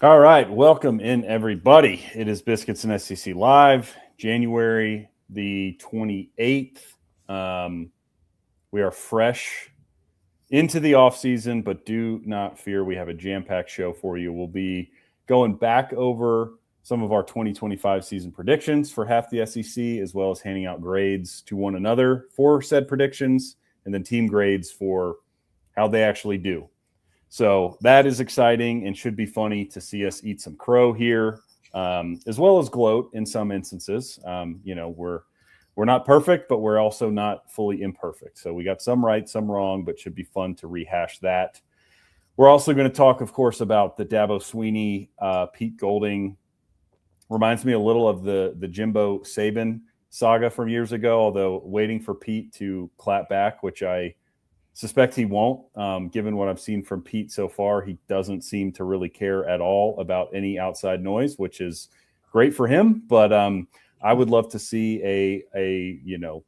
All right, welcome in everybody. It is Biscuits and SEC Live, January the 28th. We are fresh into the offseason, but do not fear. We have a jam-packed show for you. We'll be going back over some of our 2025 season predictions for half the SEC, as well as handing out grades to one another for said predictions, and then team grades for how they actually do. So that is exciting and should be funny to see us eat some crow here, as well as gloat in some instances. We're not perfect, but we're also not fully imperfect. So we got some right, some wrong, but should be fun to rehash that. We're also going to talk, of course, about the Dabo Swinney, Pete Golding. Reminds me a little of the Jimbo Saban saga from years ago, although waiting for Pete to clap back, which I suspect he won't. Given what I've seen from Pete so far, he doesn't seem to really care at all about any outside noise, which is great for him. But I would love to see a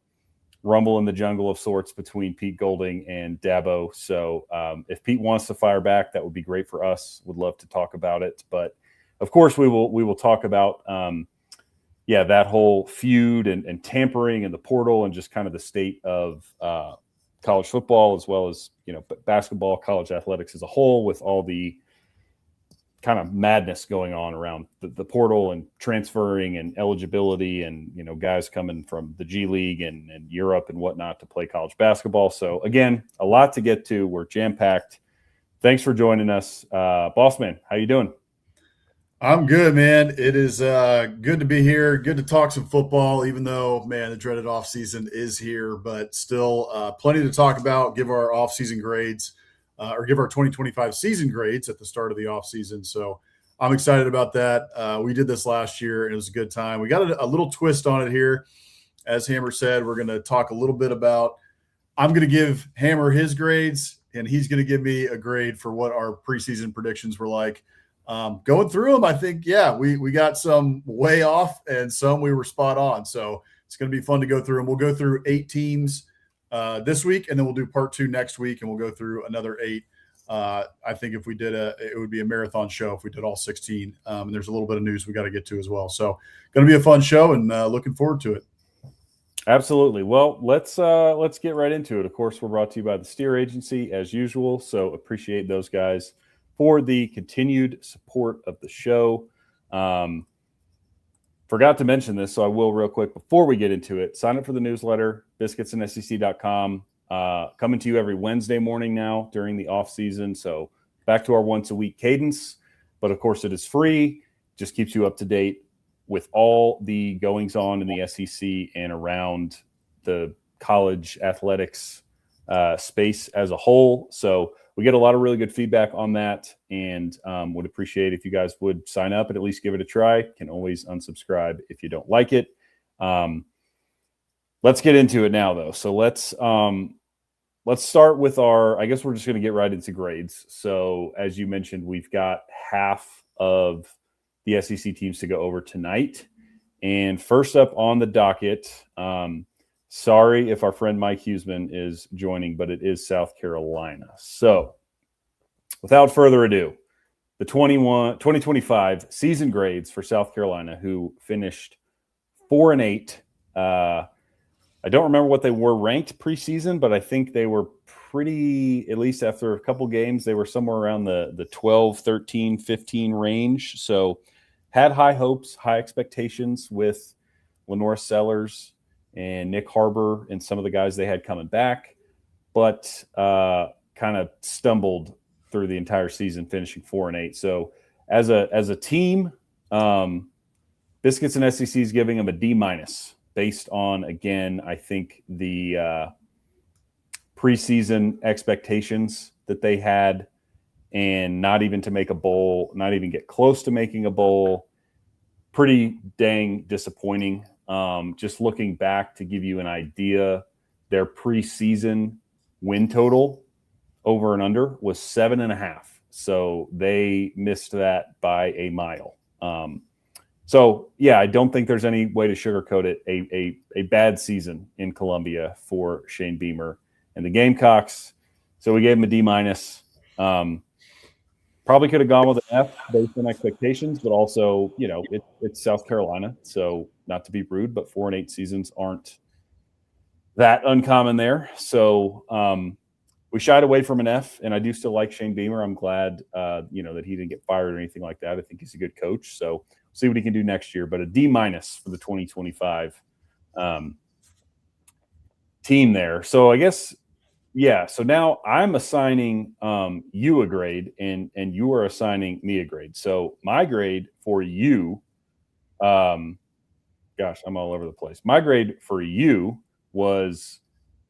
rumble in the jungle of sorts between Pete Golding and Dabo. So if Pete wants to fire back, that would be great for us. Would love to talk about it. But of course, we will talk about that whole feud and tampering and the portal and just kind of the state of college football, as well as basketball, college athletics as a whole, with all the kind of madness going on around the portal and transferring and eligibility and guys coming from the G League and Europe and whatnot to play college basketball. So again, a lot to get to. We're jam-packed. Thanks for joining us. Bossman, how you doing? I'm good, man. It is good to be here. Good to talk some football, even though, man, the dreaded offseason is here, but still plenty to talk about. Give our offseason grades or give our 2025 season grades at the start of the offseason. So I'm excited about that. We did this last year, and it was a good time. We got a little twist on it here. As Hammer said, we're going to talk a little bit about – I'm going to give Hammer his grades, and he's going to give me a grade for what our preseason predictions were like. Going through them, I think, we got some way off and some we were spot on. So it's going to be fun to go through them. We'll go through 8 teams this week, and then we'll do part 2 next week, and we'll go through another 8. I think if we did it would be a marathon show if we did all 16. And there's a little bit of news we got to get to as well. So going to be a fun show, and looking forward to it. Absolutely. Well, let's get right into it. Of course, we're brought to you by the Steer Agency as usual. So appreciate those guys for the continued support of the show. Forgot to mention this, so I will real quick before we get into it. Sign up for the newsletter, biscuitsandsec.com. Coming to you every Wednesday morning now during the off season. So back to our once a week cadence, but of course it is free. Just keeps you up to date with all the goings on in the SEC and around the college athletics space as a whole. So we get a lot of really good feedback on that, and would appreciate if you guys would sign up and at least give it a try. Can always unsubscribe if you don't like it. Let's get into it now, though. So let's start with I guess we're just going to get right into grades. So as you mentioned, we've got half of the SEC teams to go over tonight. And first up on the docket, sorry if our friend Mike Huseman is joining, but it is South Carolina. So without further ado, the 2025 season grades for South Carolina, who finished 4-8. I don't remember what they were ranked preseason, but I think they were pretty, at least after a couple games, they were somewhere around the 12, 13, 15 range. So had high hopes, high expectations with Lenore Sellers and Nick Harbor and some of the guys they had coming back, but kind of stumbled through the entire season, finishing 4-8. So as a team, Biscuits and SEC is giving them a D- based on, again, I think the preseason expectations that they had, and not even to make a bowl, not even get close to making a bowl. Pretty dang disappointing. Just looking back to give you an idea, their preseason win total over and under was 7.5. So they missed that by a mile. So yeah, I don't think there's any way to sugarcoat it. A bad season in Columbia for Shane Beamer and the Gamecocks. So we gave him a D-. Probably could have gone with an F based on expectations, but also, it's South Carolina, so not to be rude, but 4-8 seasons aren't that uncommon there. So we shied away from an F, and I do still like Shane Beamer. I'm glad, that he didn't get fired or anything like that. I think he's a good coach. So we'll see what he can do next year. But a D- for the 2025 team there. So I guess, yeah. So now I'm assigning you a grade, and you are assigning me a grade. So my grade for you, gosh, I'm all over the place. My grade for you was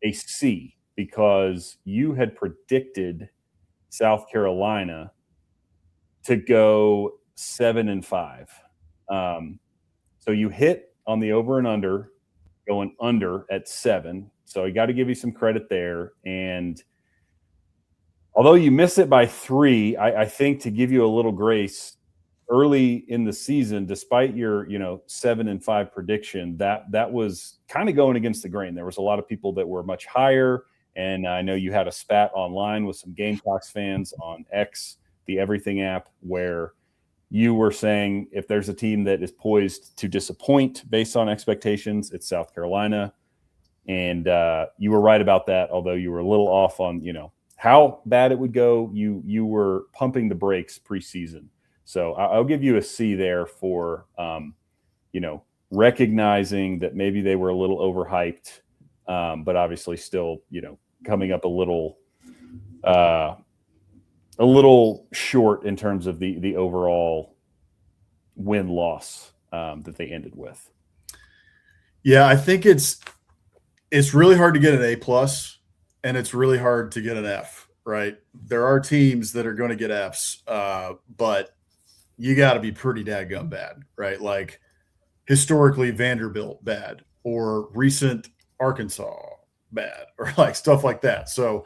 a C, because you had predicted South Carolina to go 7-5. So you hit on the over and under, going under at 7. So I got to give you some credit there. And although you missed it by 3, I think, to give you a little grace early in the season, despite your 7-5 prediction, that was kind of going against the grain. There was a lot of people that were much higher, and I know you had a spat online with some Gamecocks fans on X, the Everything app, where you were saying if there's a team that is poised to disappoint based on expectations, it's South Carolina. And you were right about that, although you were a little off on how bad it would go. You were pumping the brakes preseason. So I'll give you a C there for, recognizing that maybe they were a little overhyped, but obviously still, coming up a little short in terms of the overall win-loss that they ended with. Yeah, I think it's really hard to get an A+, and it's really hard to get an F, right? There are teams that are going to get Fs, but you got to be pretty dadgum bad, right? Like historically Vanderbilt bad, or recent Arkansas bad, or like stuff like that. So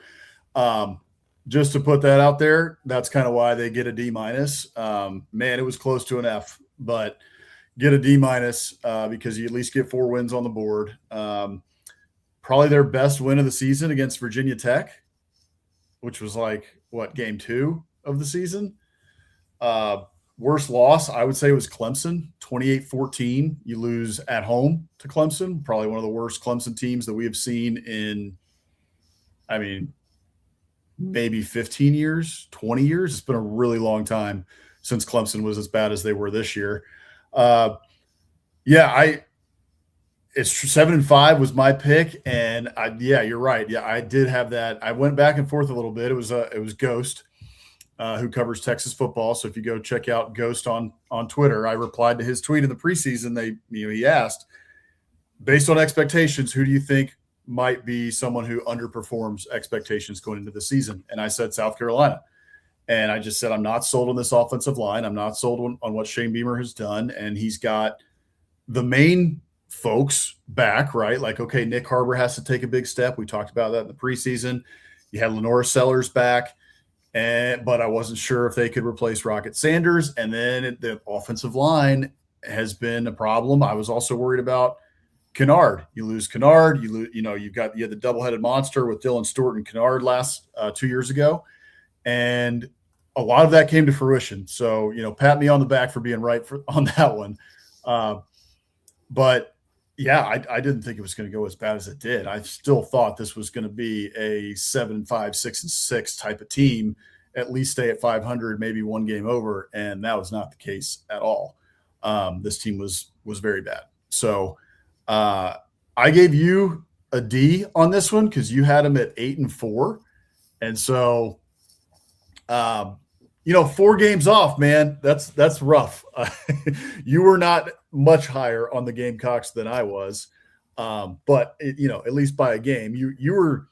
just to put that out there, that's kind of why they get a D-. Man, it was close to an F, but get a D- because you at least get 4 wins on the board. Probably their best win of the season against Virginia Tech, which was game 2 of the season. Worst loss, I would say, was Clemson, 28-14. You lose at home to Clemson, probably one of the worst Clemson teams that we have seen in, maybe 15 years, 20 years. It's been a really long time since Clemson was as bad as they were this year. It's 7-5 was my pick, and you're right. Yeah, I did have that. I went back and forth a little bit. It was Ghost, who covers Texas football. So if you go check out Ghost on Twitter, I replied to his tweet in the preseason. He asked, based on expectations, who do you think might be someone who underperforms expectations going into the season? And I said South Carolina. And I just said, I'm not sold on this offensive line. I'm not sold on what Shane Beamer has done. And he's got the main folks back, right? Like, okay, Nick Harbor has to take a big step. We talked about that in the preseason. You had Lenora Sellers back. But I wasn't sure if they could replace Rocket Sanders. And then the offensive line has been a problem. I was also worried about Kennard. You lose Kennard. You had the double-headed monster with Dylan Stewart and Kennard last 2 years ago. And a lot of that came to fruition. So, pat me on the back for being right on that one. But yeah, I didn't think it was going to go as bad as it did. I still thought this was going to be a 7-5, 6-6 type of team, at least stay at 500, maybe one game over. And that was not the case at all. This team was very bad. So I gave you a D on this one because you had them at 8-4. And so, 4 games off, man, that's rough. You were not much higher on the Gamecocks than I was. But at least by a game, you were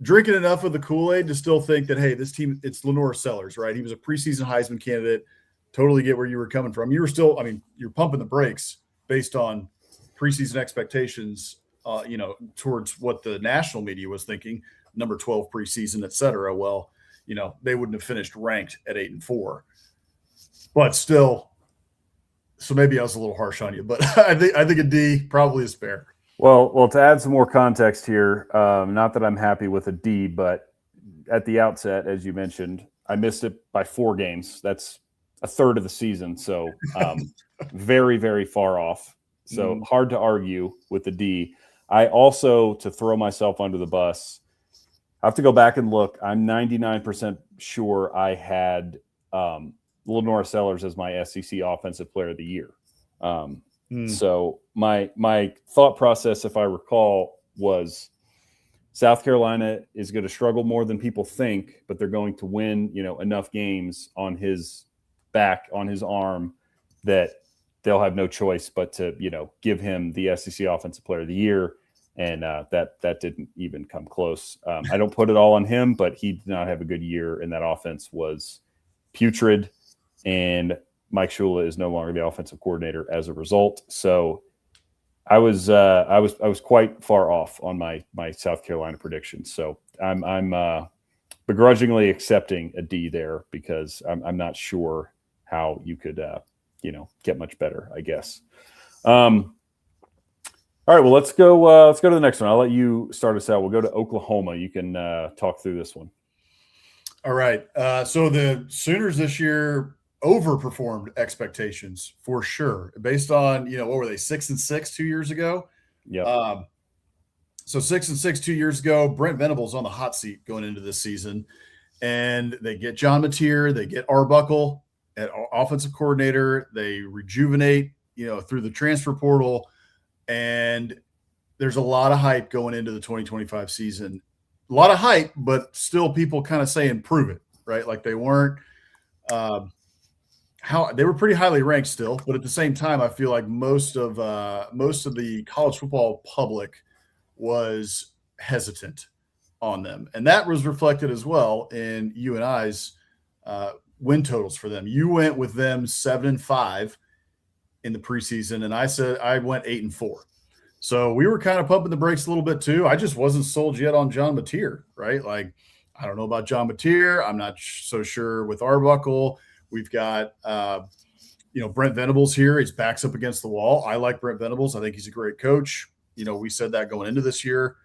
drinking enough of the Kool-Aid to still think that, hey, this team, it's Lenora Sellers, right? He was a preseason Heisman candidate. Totally get where you were coming from. You were still, you're pumping the brakes based on preseason expectations, towards what the national media was thinking, number 12 preseason, et cetera. Well, they wouldn't have finished ranked at 8-4, but still. So maybe I was a little harsh on you, but I think a D probably is fair. Well, to add some more context here, not that I'm happy with a D, but at the outset, as you mentioned, I missed it by 4 games. That's a third of the season. So very, very far off. So hard to argue with the D. I also, to throw myself under the bus, I have to go back and look. I'm 99% sure I had Lenora Sellers as my SEC Offensive Player of the Year. So my thought process, if I recall, was South Carolina is going to struggle more than people think, but they're going to win, enough games on his back, on his arm, that they'll have no choice but to, give him the SEC Offensive Player of the Year. And that didn't even come close. I don't put it all on him, but he did not have a good year, and that offense was putrid. And Mike Shula is no longer the offensive coordinator as a result. So I was quite far off on my South Carolina prediction. So I'm begrudgingly accepting a D there, because I'm not sure how you could get much better, I guess. All right, well, let's go to the next one. I'll let you start us out. We'll go to Oklahoma. You can talk through this one. All right. So the Sooners this year overperformed expectations for sure, based on, what were they, 6-6 2 years ago? Yeah. So 6-6 2 years ago, Brent Venables on the hot seat going into this season, and they get John Mateer, they get Arbuckle at offensive coordinator, they rejuvenate, through the transfer portal. And there's a lot of hype going into the 2025 season. A lot of hype, but still people kind of saying prove it, right? Like they weren't they were pretty highly ranked still, but at the same time, I feel like most of the college football public was hesitant on them, and that was reflected as well in you and I's win totals for them. You went with them 7-5. In the preseason, and I said I went 8-4. So we were kind of pumping the brakes a little bit too. I just wasn't sold yet on John Mateer, right? Like, I don't know about John Mateer. I'm not so sure with Arbuckle. We've got Brent Venables here. His back's up against the wall. I like Brent Venables. I think he's a great coach. We said that going into this year,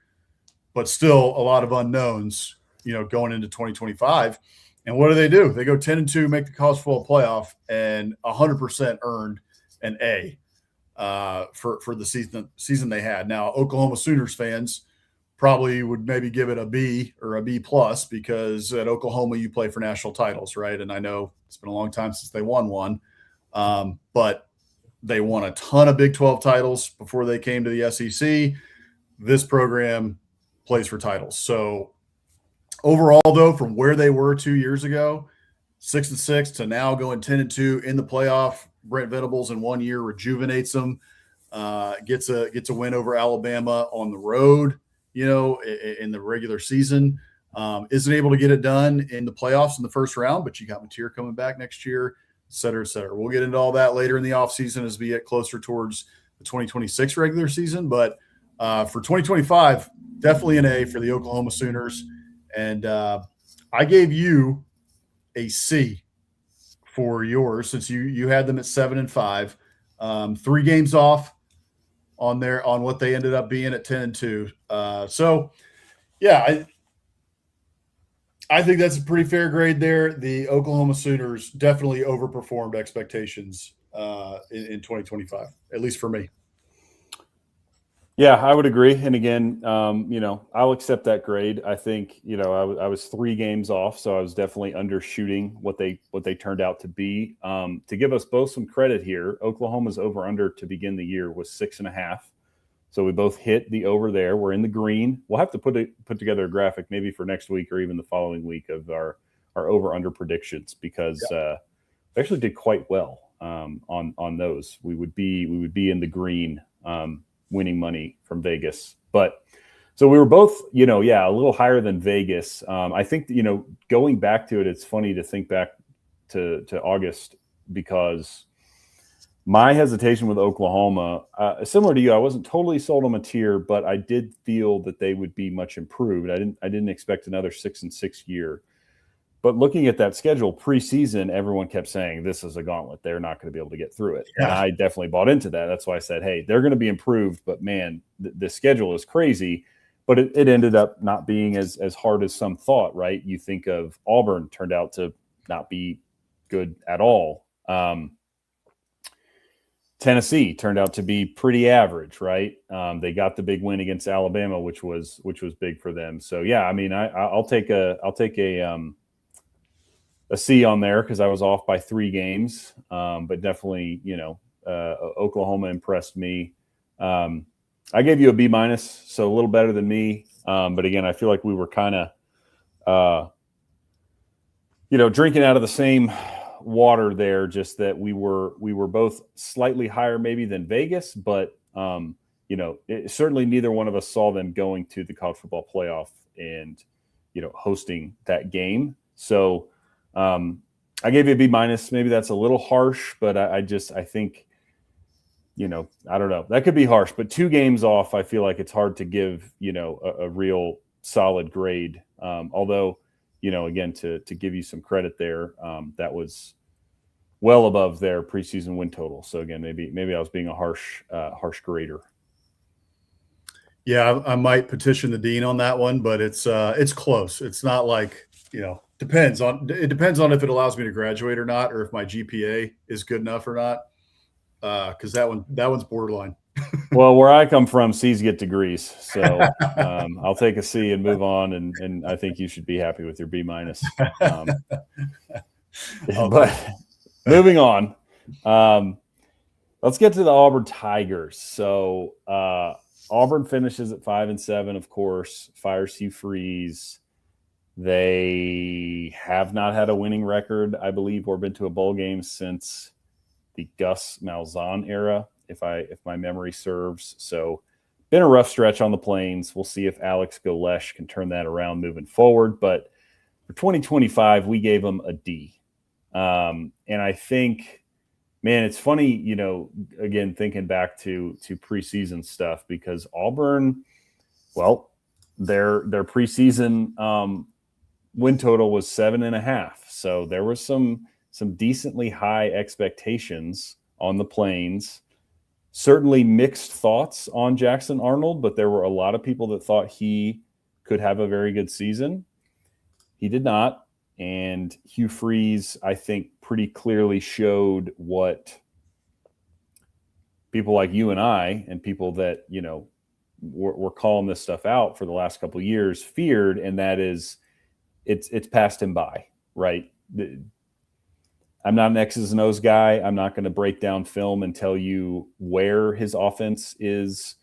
but still a lot of unknowns, going into 2025. And what do? They go 10-2, make the college football playoff, and 100% earned an A for the season they had. Now, Oklahoma Sooners fans probably would maybe give it a B or a B plus, because at Oklahoma you play for national titles, right? And I know it's been a long time since they won one, but they won a ton of Big 12 titles before they came to the SEC. This program plays for titles. So overall, though, from where they were 2 years ago, 6-6 to now going 10-2 in the playoff, Brent Venables in 1 year rejuvenates them, gets a win over Alabama on the road, in the regular season. Isn't able to get it done in the playoffs in the first round, but you got Mateer coming back next year, et cetera, et cetera. We'll get into all that later in the offseason as we get closer towards the 2026 regular season. But for 2025, definitely an A for the Oklahoma Sooners. And I gave you a C for yours, since you had them at 7-5, 3 games off on what they ended up being at 10-2. So yeah, I think that's a pretty fair grade there. The Oklahoma Sooners definitely overperformed expectations in 2025, at least for me. Yeah, I would agree. And again, I'll accept that grade. I think, I was 3 games off, so I was definitely undershooting what they turned out to be. To give us both some credit here, Oklahoma's over-under to begin the year was 6.5. So we both hit the over there. We're in the green. We'll have to put together a graphic maybe for next week or even the following week of our over-under predictions, because we actually did quite well on those. We would be in the green, winning money from Vegas. But so we were both, a little higher than Vegas. I think, going back to it, it's funny to think back to August, because my hesitation with Oklahoma, similar to you, I wasn't totally sold on Mateer, but I did feel that they would be much improved. I didn't expect another 6-6 year. But looking at that schedule preseason, everyone kept saying this is a gauntlet. They're not going to be able to get through it. Yeah. And I definitely bought into that. That's why I said, hey, they're going to be improved. But, man, the schedule is crazy. but it ended up not being as hard as some thought, right? You think of Auburn turned out to not be good at all. Tennessee turned out to be pretty average, right? They got the big win against Alabama, which was big for them. So yeah, I mean, I'll take a C on there because I was off by 3 games, but definitely, Oklahoma impressed me. I gave you a B minus, so a little better than me. But again, I feel like we were kind of, drinking out of the same water there, just that we were both slightly higher maybe than Vegas, but certainly neither one of us saw them going to the college football playoff and hosting that game. So I gave you a B minus. Maybe that's a little harsh, but I think I don't know, that could be harsh, but 2 games off, I feel like it's hard to give a real solid grade. Although again, to give you some credit there, that was well above their preseason win total. So again, maybe I was being a harsh grader. Yeah, I might petition the dean on that one, but it's close. It's not like, it depends on if it allows me to graduate or not, or if my GPA is good enough or not. Because that one's borderline. Well, where I come from, C's get degrees, so I'll take a C and move on, and I think you should be happy with your B minus. But moving on, let's get to the Auburn Tigers. So Auburn finishes at 5-7, of course, fires Hugh Freeze. They have not had a winning record, I believe, or been to a bowl game since the Gus Malzahn era, if my memory serves. So been a rough stretch on the Plains. We'll see if Alex Golesh can turn that around moving forward. But for 2025, we gave them a D. And I think, man, it's funny, again, thinking back to preseason stuff, because Auburn, well, their preseason win total was 7.5. So there was some decently high expectations on the Plains. Certainly mixed thoughts on Jackson Arnold, but there were a lot of people that thought he could have a very good season. He did not. And Hugh Freeze, I think, pretty clearly showed what people like you and I, and people that, were calling this stuff out for the last couple of years, feared, and that is it's passed him by, right? I'm not an X's and O's guy. I'm not going to break down film and tell you where his offense is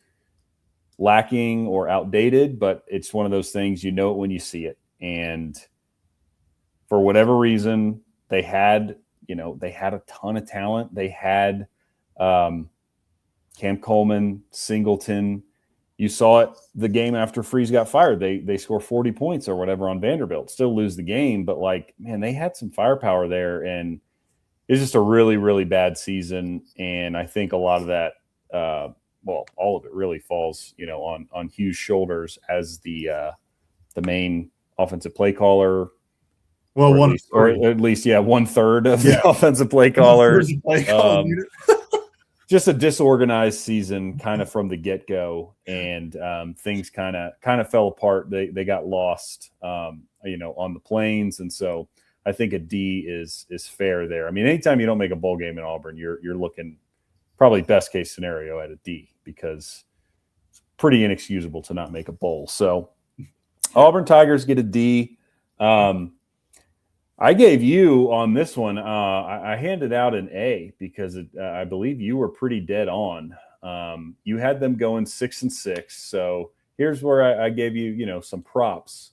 lacking or outdated, but it's one of those things, it when you see it. And for whatever reason, they had a ton of talent. They had Cam Coleman, Singleton. You saw it the game after Freeze got fired. They score 40 points or whatever on Vanderbilt, still lose the game, but they had some firepower there, and it's just a really, really bad season. And I think a lot of that, all of it really falls, on Hugh's shoulders as the main offensive play caller. Well, or at least 1/3 of the offensive play callers. Just a disorganized season, kind of from the get-go, and things kind of fell apart. They got lost, on the Plains, and so I think a D is fair there. I mean, anytime you don't make a bowl game in Auburn, you're looking probably best case scenario at a D, because it's pretty inexcusable to not make a bowl. So Auburn Tigers get a D. I gave you on this one, I handed out an A because I believe you were pretty dead on. You had them going 6-6. So here's where I gave you, some props.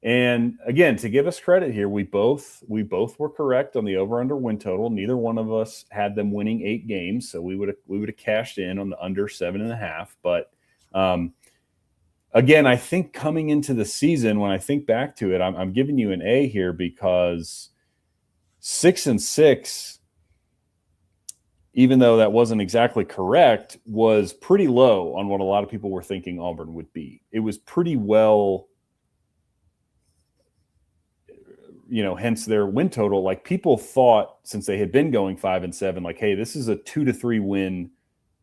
And again, to give us credit here, we both were correct on the over/under win total. Neither one of us had them winning 8 games, so we would have cashed in on the under 7.5. But again, I think coming into the season, when I think back to it, I'm giving you an A here because 6-6, even though that wasn't exactly correct, was pretty low on what a lot of people were thinking Auburn would be. It was pretty well, hence their win total. Like, people thought, since they had been going 5-7, like, hey, this is a 2 to 3 win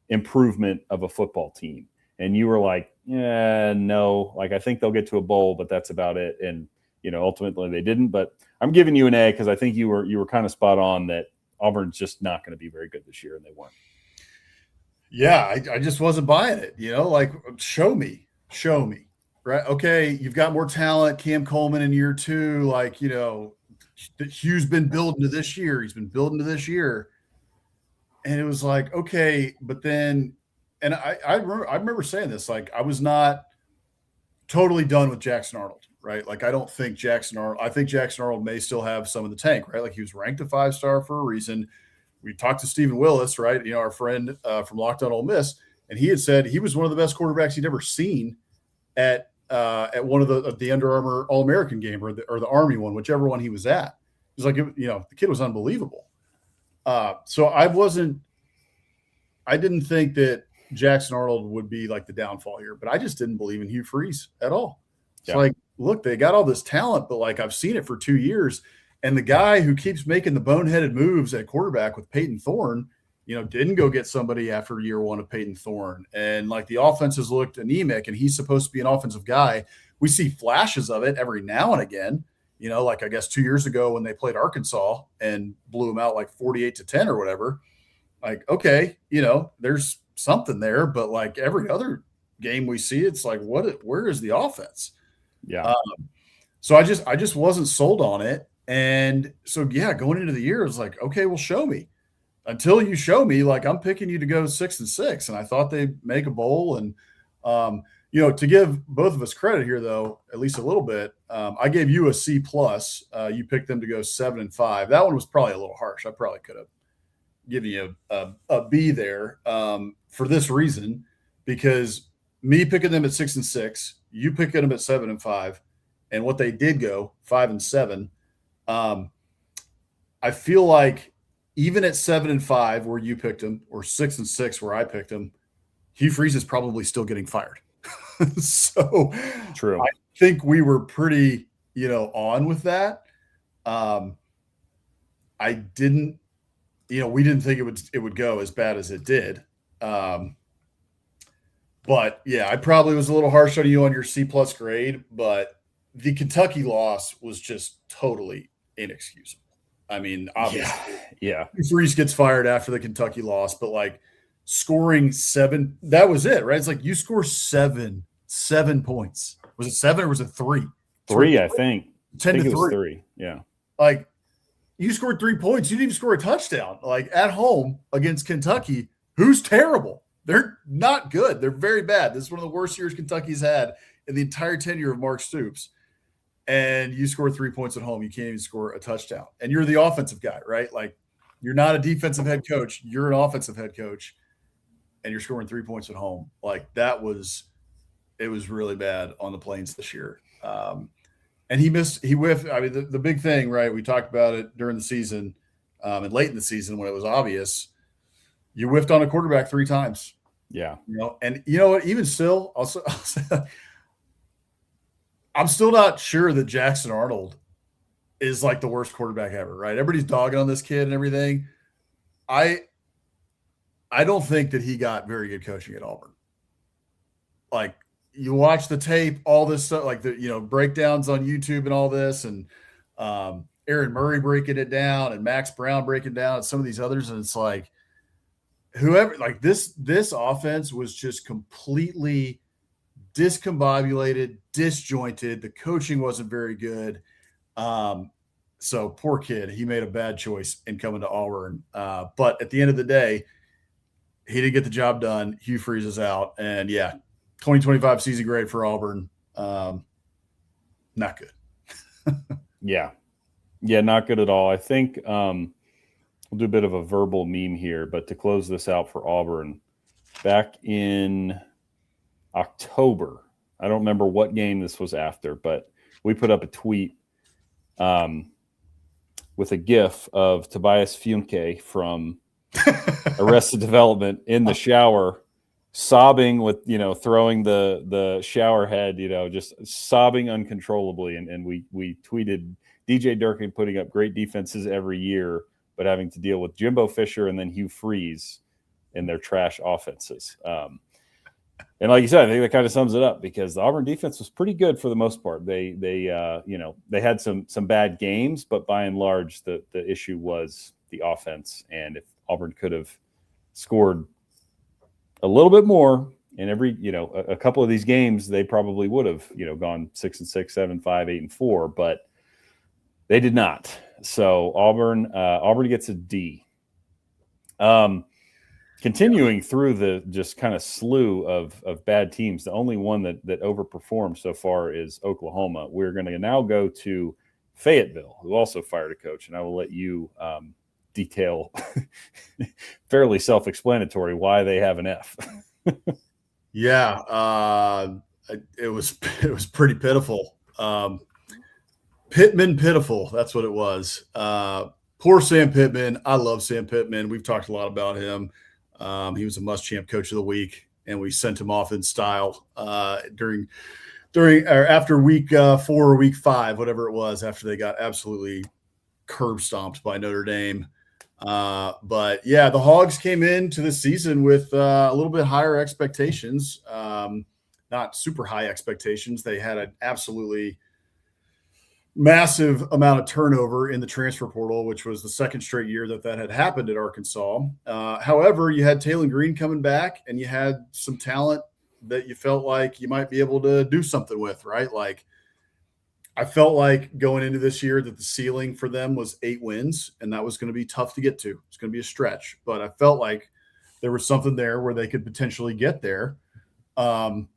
improvement of a football team. And you were like, Yeah, no. Like, I think they'll get to a bowl, but that's about it. And, ultimately they didn't. But I'm giving you an A because I think you were kind of spot on that Auburn's just not going to be very good this year, and they weren't. Yeah, I just wasn't buying it. Like show me, right? Okay, you've got more talent. Cam Coleman in year 2, like Hugh's been building to this year. He's been building to this year, and it was like, okay, but then, and I remember saying this, like I was not totally done with Jackson Arnold, right? Like I don't think Jackson Arnold. I think Jackson Arnold may still have some in the tank, right? Like he was ranked a 5-star for a reason. We talked to Stephen Willis, right? Our friend from Locked On Ole Miss, and he had said he was one of the best quarterbacks he'd ever seen at one of the Under Armour All American game or the Army one, whichever one he was at. He's like, the kid was unbelievable. So I didn't think that Jackson Arnold would be like the downfall here, but I just didn't believe in Hugh Freeze at all. It's like, look, they got all this talent, but like I've seen it for 2 years. And the guy who keeps making the boneheaded moves at quarterback with Peyton Thorne, didn't go get somebody after year 1 of Peyton Thorne. And like the offenses looked anemic, and he's supposed to be an offensive guy. We see flashes of it every now and again, like I guess 2 years ago when they played Arkansas and blew them out like 48-10 or whatever. Like, okay, there's something there, but like every other game we see, it's like, where is the offense? Yeah. So I just wasn't sold on it. And so, going into the year, it was like, okay, well, show me. Until you show me, like I'm picking you to go 6-6. And I thought they'd make a bowl. And, to give both of us credit here, though, at least a little bit, I gave you a C+. You picked them to go 7-5. That one was probably a little harsh. I probably could have given you a B there for this reason, because me picking them at 6-6, you picking them at 7-5, and what they did go 5-7. I feel like even at 7-5 where you picked him, or 6-6 where I picked him, Hugh Freeze is probably still getting fired. So true. I think we were pretty, on with that. I didn't, we didn't think it would go as bad as it did. But yeah, I probably was a little harsh on you on your C+ grade, but the Kentucky loss was just totally inexcusable. I mean, obviously, yeah. Freeze gets fired after the Kentucky loss, but like scoring 7, that was it, right? It's like you score 7 points. Was it 7 or was it 3? 3, I think. 10-3. 3. Yeah. Like you scored 3 points. You didn't even score a touchdown. Like at home against Kentucky, who's terrible. They're not good. They're very bad. This is one of the worst years Kentucky's had in the entire tenure of Mark Stoops. And you score 3 points at home. You can't even score a touchdown. And you're the offensive guy, right? Like you're not a defensive head coach. You're an offensive head coach. And you're scoring 3 points at home. Like it was really bad on the Plains this year. And he whiffed. I mean, the big thing, right? We talked about it during the season and late in the season when it was obvious. You whiffed on a quarterback 3 times. Yeah. And you know what? Even still, I'll say, I'm still not sure that Jackson Arnold is like the worst quarterback ever, right? Everybody's dogging on this kid and everything. I don't think that he got very good coaching at Auburn. Like you watch the tape, all this stuff, like the breakdowns on YouTube and all this, and Aaron Murray breaking it down and Max Brown breaking down and some of these others, and it's like whoever, like this offense was just completely discombobulated, disjointed. The coaching wasn't very good. So poor kid, he made a bad choice in coming to Auburn. But at the end of the day, he didn't get the job done. Hugh Freeze is out. And 2025 season grade for Auburn. Not good. Yeah, not good at all. I think we'll do a bit of a verbal meme here, but to close this out for Auburn, back in October, I don't remember what game this was after, but we put up a tweet with a GIF of Tobias Funke from Arrested Development in the shower, sobbing with, throwing the shower head, just sobbing uncontrollably. And we tweeted DJ Durkin putting up great defenses every year, but having to deal with Jimbo Fisher and then Hugh Freeze in their trash offenses. And like you said, I think that kind of sums it up because the Auburn defense was pretty good for the most part. They had some bad games, but by and large, the issue was the offense. And if Auburn could have scored a little bit more in every, a couple of these games, they probably would have, gone 6-6, 7-5, 8-4, but they did not. So Auburn gets a D. Continuing through the just kind of slew of bad teams, the only one that overperformed so far is Oklahoma. We're going to now go to Fayetteville, who also fired a coach, and I will let you detail fairly self-explanatory why they have an F. Yeah, it was pretty pitiful. Pittman pitiful. That's what it was. Poor Sam Pittman. I love Sam Pittman. We've talked a lot about him. He was a Muschamp Coach of the Week, and we sent him off in style during or after week 4 or week 5, whatever it was, after they got absolutely curb stomped by Notre Dame. But yeah, the Hogs came into the season with a little bit higher expectations, not super high expectations. They had an absolutely massive amount of turnover in the transfer portal, which was the second straight year that had happened at Arkansas. However, you had Taylor Green coming back, and you had some talent that you felt like you might be able to do something with, right? Like, I felt like going into this year that the ceiling for them was 8 wins, and that was going to be tough to get to. It's going to be a stretch, but I felt like there was something there where they could potentially get there. And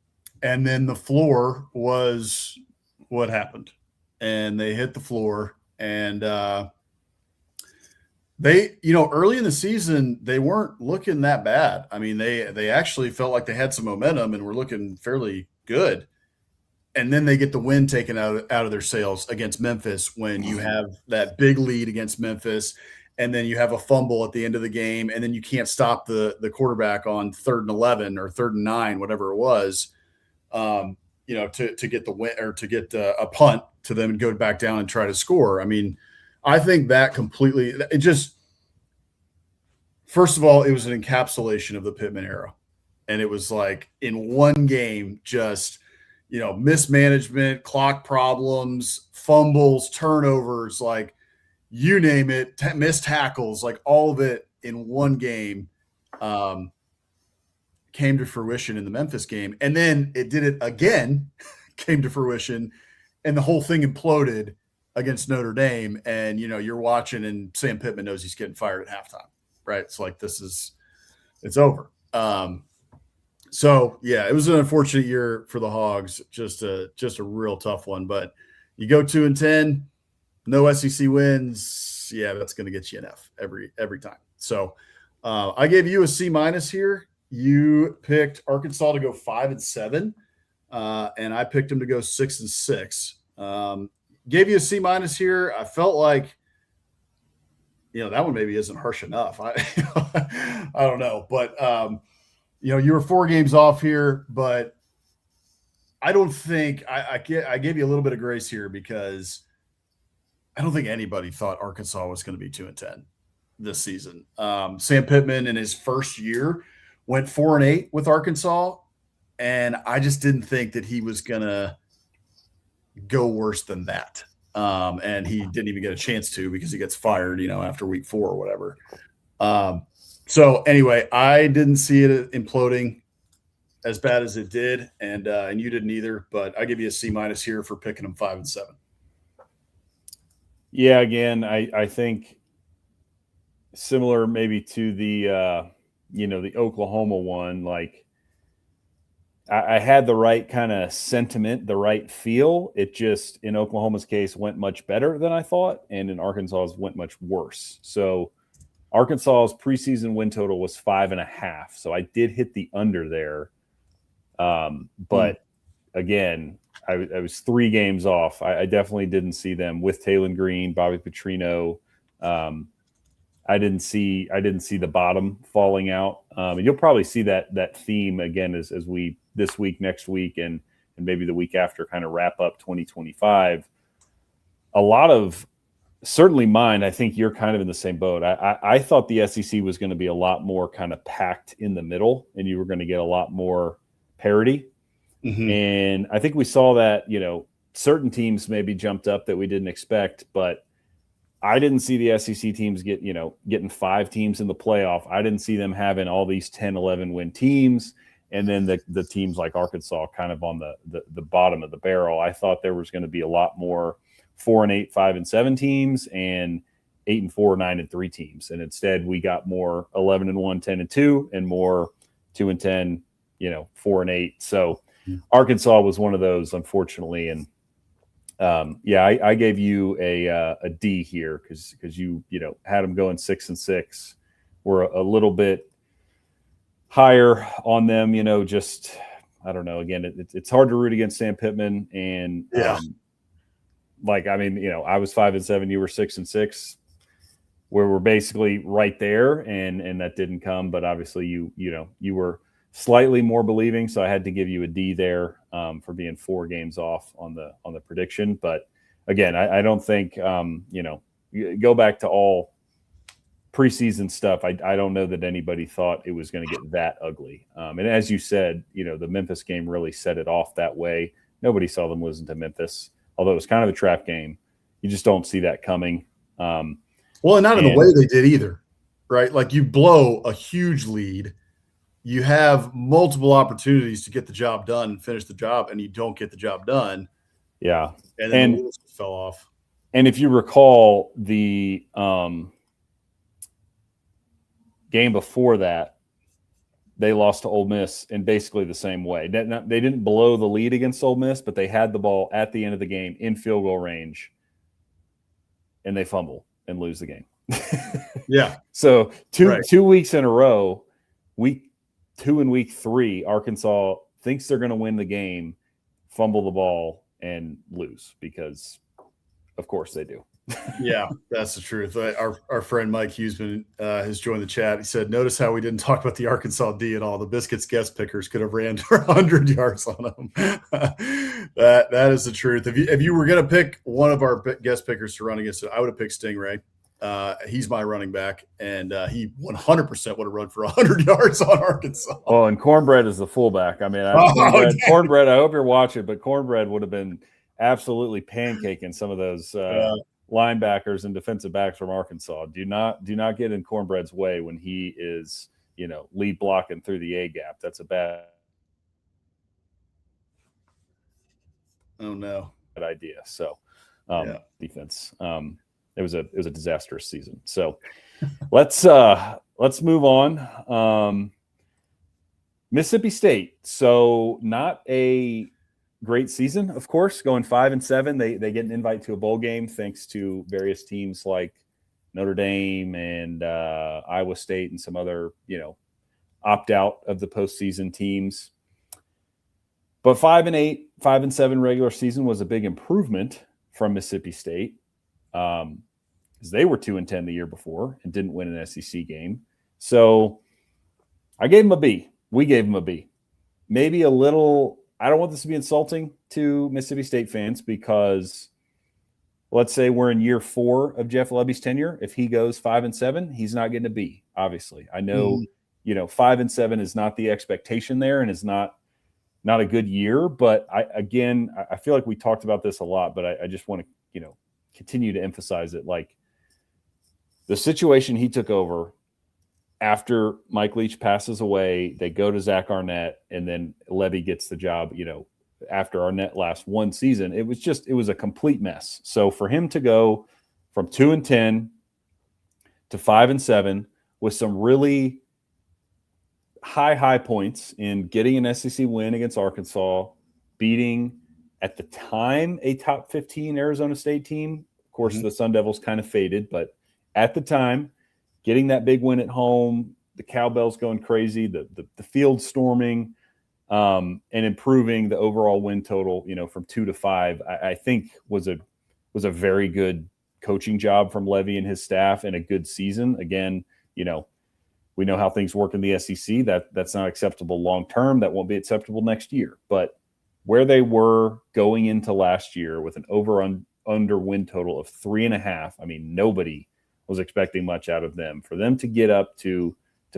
then the floor was what happened. And they hit the floor, and they, early in the season, they weren't looking that bad. I mean, they actually felt like they had some momentum and were looking fairly good. And then they get the win taken out of their sails against Memphis when you have that big lead against Memphis, and then you have a fumble at the end of the game, and then you can't stop the quarterback on 3rd and 11 or 3rd and 9, whatever it was. To get the win or to get a punt to them and go back down and try to score. I mean, I think that completely – first of all, it was an encapsulation of the Pittman era. And it was like in one game, just, mismanagement, clock problems, fumbles, turnovers, like you name it, missed tackles, like all of it in one game. Came to fruition in the Memphis game, and then it did it again, came to fruition, and the whole thing imploded against Notre Dame. And you're watching, and Sam Pittman knows he's getting fired at halftime, right? It's like it's over. So yeah, it was an unfortunate year for the Hogs, just a real tough one. But you go 2-10, no SEC wins, yeah, that's going to get you an F every time. So I gave you a C- here. You picked Arkansas to go 5-7, and I picked them to go 6-6. Gave you a C- here. I felt like, that one maybe isn't harsh enough. I don't know, but you were 4 games off here, but I don't think I gave you a little bit of grace here because I don't think anybody thought Arkansas was going to be 2-10 this season. Sam Pittman in his first year went 4-8 with Arkansas, and I just didn't think that he was going to go worse than that. And he didn't even get a chance to because he gets fired, after week 4 or whatever. So anyway, I didn't see it imploding as bad as it did, and you didn't either. But I give you a C- here for picking them 5-7. Yeah, again, I think similar maybe to the the Oklahoma one, like I had the right kind of sentiment, the right feel. It just, in Oklahoma's case, went much better than I thought, and in Arkansas's went much worse. So Arkansas's preseason win total was 5.5. So I did hit the under there. But again, I was 3 games off. I definitely didn't see them with Taylor Green, Bobby Petrino. I didn't see the bottom falling out. And you'll probably see that theme again as we this week, next week, and maybe the week after kind of wrap up 2025. A lot of certainly mine, I think you're kind of in the same boat. I thought the SEC was going to be a lot more kind of packed in the middle, and you were going to get a lot more parity. Mm-hmm. And I think we saw that, certain teams maybe jumped up that we didn't expect, but I didn't see the SEC teams getting 5 teams in the playoff. I didn't see them having all these 10, 11 win teams. And then the teams like Arkansas kind of on the bottom of the barrel. I thought there was going to be a lot more 4-8, 5-7 teams and 8-4, 9-3 teams. And instead we got more 11-1, 10-2 and more 2-10, 4-8. So Arkansas was one of those, unfortunately. And I gave you a D here because you had them going 6-6. We're a little bit higher on them, just I don't know. Again, it's hard to root against Sam Pittman, and I was 5-7, you were 6-6, where we're basically right there, and that didn't come. But obviously, you were slightly more believing, so I had to give you a D there for being 4 games off on the prediction. But again, I don't think go back to all preseason stuff. I don't know that anybody thought it was going to get that ugly. And as you said, the Memphis game really set it off that way. Nobody saw them losing to Memphis, although it was kind of a trap game. You just don't see that coming. Well, and not in the way they did either, right? Like you blow a huge lead. You have multiple opportunities to get the job done and finish the job, and you don't get the job done. Yeah. And then the wheels fell off. And if you recall the game before that, they lost to Ole Miss in basically the same way. They didn't blow the lead against Ole Miss, but they had the ball at the end of the game in field goal range, and they fumble and lose the game. Yeah. So two weeks in a row, week 2 and week 3, Arkansas thinks they're going to win the game, fumble the ball, and lose because, of course, they do. Yeah, that's the truth. Our friend Mike Huseman has joined the chat. He said, notice how we didn't talk about the Arkansas D at all. The Biscuits guest pickers could have ran for 100 yards on them. That is the truth. If you were going to pick one of our guest pickers to run against it, I would have picked Stingray. He's my running back, and he 100% would have run for 100 yards on Arkansas. Oh, and Cornbread is the fullback. I mean, Cornbread, I hope you're watching, but Cornbread would have been absolutely pancaking some of those linebackers and defensive backs from Arkansas. Do not get in Cornbread's way when he is, lead blocking through the A gap. That's a bad idea. So, defense. It was a disastrous season. So, let's move on. Mississippi State. So, not a great season, of course, going 5-7. They get an invite to a bowl game thanks to various teams like Notre Dame and Iowa State and some other, opt out of the postseason teams. But 5-8, 5-7 regular season was a big improvement from Mississippi State because they were 2-10 the year before and didn't win an SEC game. So I gave them a B. We gave them a B. Maybe a little. I don't want this to be insulting to Mississippi State fans because let's say we're in year 4 of Jeff Lebby's tenure. If he goes 5-7, he's not getting a B, obviously. I know, 5-7 is not the expectation there and is not a good year. But I feel like we talked about this a lot, but I just want to, continue to emphasize it. Like the situation he took over after Mike Leach passes away, they go to Zach Arnett, and then Levy gets the job, after Arnett last one season. It was a complete mess. So for him to go from 2-10 to 5-7 with some really high points in getting an SEC win against Arkansas, beating at the time a top 15 Arizona State team. Of course, the Sun Devils kind of faded, but at the time, getting that big win at home, the cowbells going crazy, the field storming, and improving the overall win total, from 2 to 5, I think was a very good coaching job from Levy and his staff and a good season. Again, we know how things work in the SEC. That's not acceptable long term. That won't be acceptable next year. But where they were going into last year with an over-under win total of 3.5, I mean, nobody was expecting much out of them. For them to get up to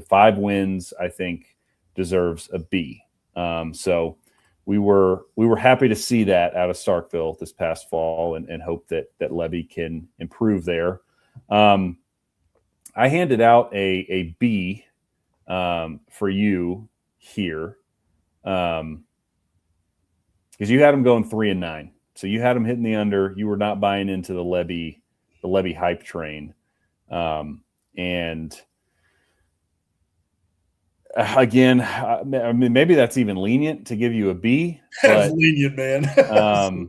5 wins, I think deserves a B. So we were happy to see that out of Starkville this past fall, and hope that Levy can improve there. I handed out a B for you here, because you had them going 3-9, so you had them hitting the under. You were not buying into the Levy hype train, and again, I mean, maybe that's even lenient to give you a B. That's lenient, man.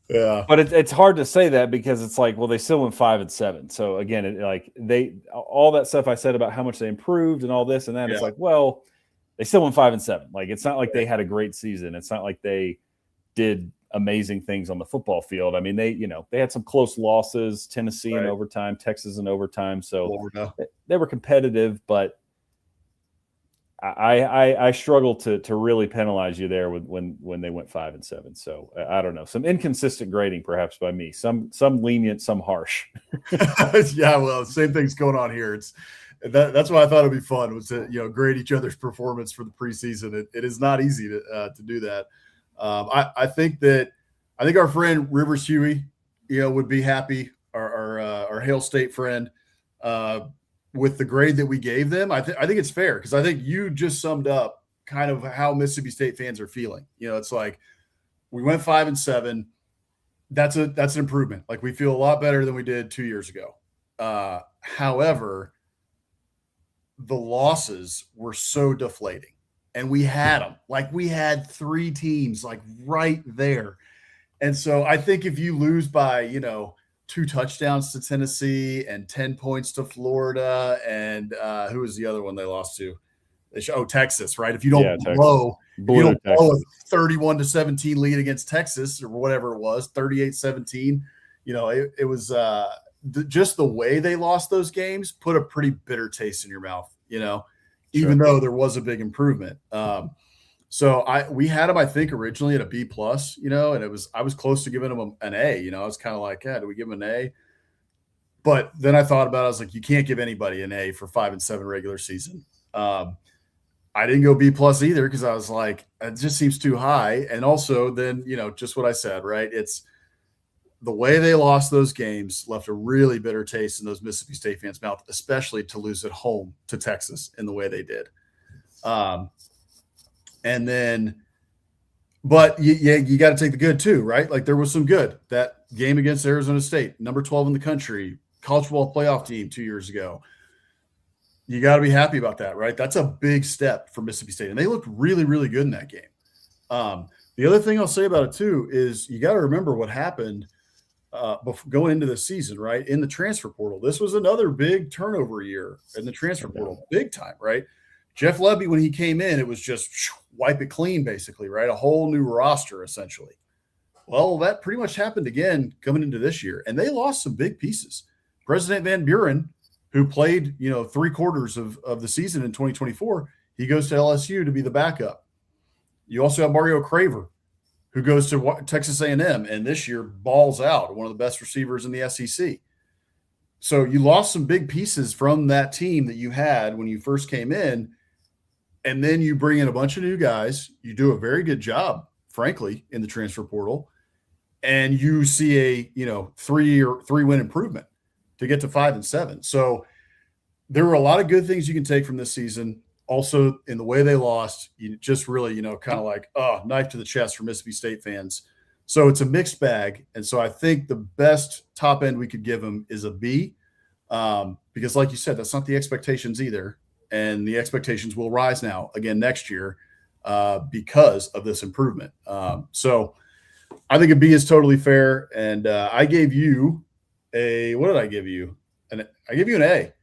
Yeah, but it's hard to say that, because it's like, well, they still went 5-7. So again, all that stuff I said about how much they improved and all this and that, it's like, well, they still went 5-7. Like, it's not like they had a great season. It's not like they did amazing things on the football field. I mean, they had some close losses, Tennessee in overtime, Texas in overtime. So they were competitive, but I struggle to really penalize you there when they went 5-7. So I don't know, some inconsistent grading perhaps by me, some lenient, some harsh. Yeah, well, same thing's going on here. That's why I thought it'd be fun, was to grade each other's performance for the preseason. It is not easy to do that. I think our friend Rivers Huey, would be happy. Our Hale State friend. With the grade that we gave them, I think it's fair, because I think you just summed up kind of how Mississippi State fans are feeling. It's like, we went 5-7. That's an improvement. Like, we feel a lot better than we did 2 years ago. However, the losses were so deflating, and we had them. Like, we had 3 teams like right there. And so I think if you lose by, 2 touchdowns to Tennessee and 10 points to Florida, and who was the other one they lost to? Texas, right? If you don't blow a 31-17 lead against Texas, or whatever it was, 38-17, it was just the way they lost those games put a pretty bitter taste in your mouth, even though there was a big improvement. So we had them, I think, originally at a B+, and I was close to giving them an A. I was kind of like, do we give them an A? But then I thought about it. I was like, you can't give anybody an A for 5-7 regular season. I didn't go B+ either, because I was like, it just seems too high. And also then, just what I said, right? It's the way they lost those games left a really bitter taste in those Mississippi State fans' mouth, especially to lose at home to Texas in the way they did. And then, but you got to take the good too, right? Like, there was some good. That game against Arizona State, number 12 in the country, college football playoff team 2 years ago. You got to be happy about that, right? That's a big step for Mississippi State. And they looked really, really good in that game. The other thing I'll say about it too is you got to remember what happened going into the season, right? In the transfer portal. This was another big turnover year in the transfer portal, big time, right? Jeff Lebby, when he came in, it was just wipe it clean, basically, right? A whole new roster, essentially. Well, that pretty much happened again coming into this year, and they lost some big pieces. President Van Buren, who played, 3/4 of the season in 2024, he goes to LSU to be the backup. You also have Mario Craver, who goes to Texas A&M, and this year balls out, one of the best receivers in the SEC. So you lost some big pieces from that team that you had when you first came in. And then you bring in a bunch of new guys. You do a very good job, frankly, in the transfer portal, and you see a 3-win improvement to get to 5-7. So there were a lot of good things you can take from this season. Also, in the way they lost, you just really, kind of like, knife to the chest for Mississippi State fans. So it's a mixed bag, and so I think the best top end we could give them is a B, because, like you said, that's not the expectations either. And the expectations will rise now again next year because of this improvement. So I think a B is totally fair. And I gave you what did I give you? I gave you an A,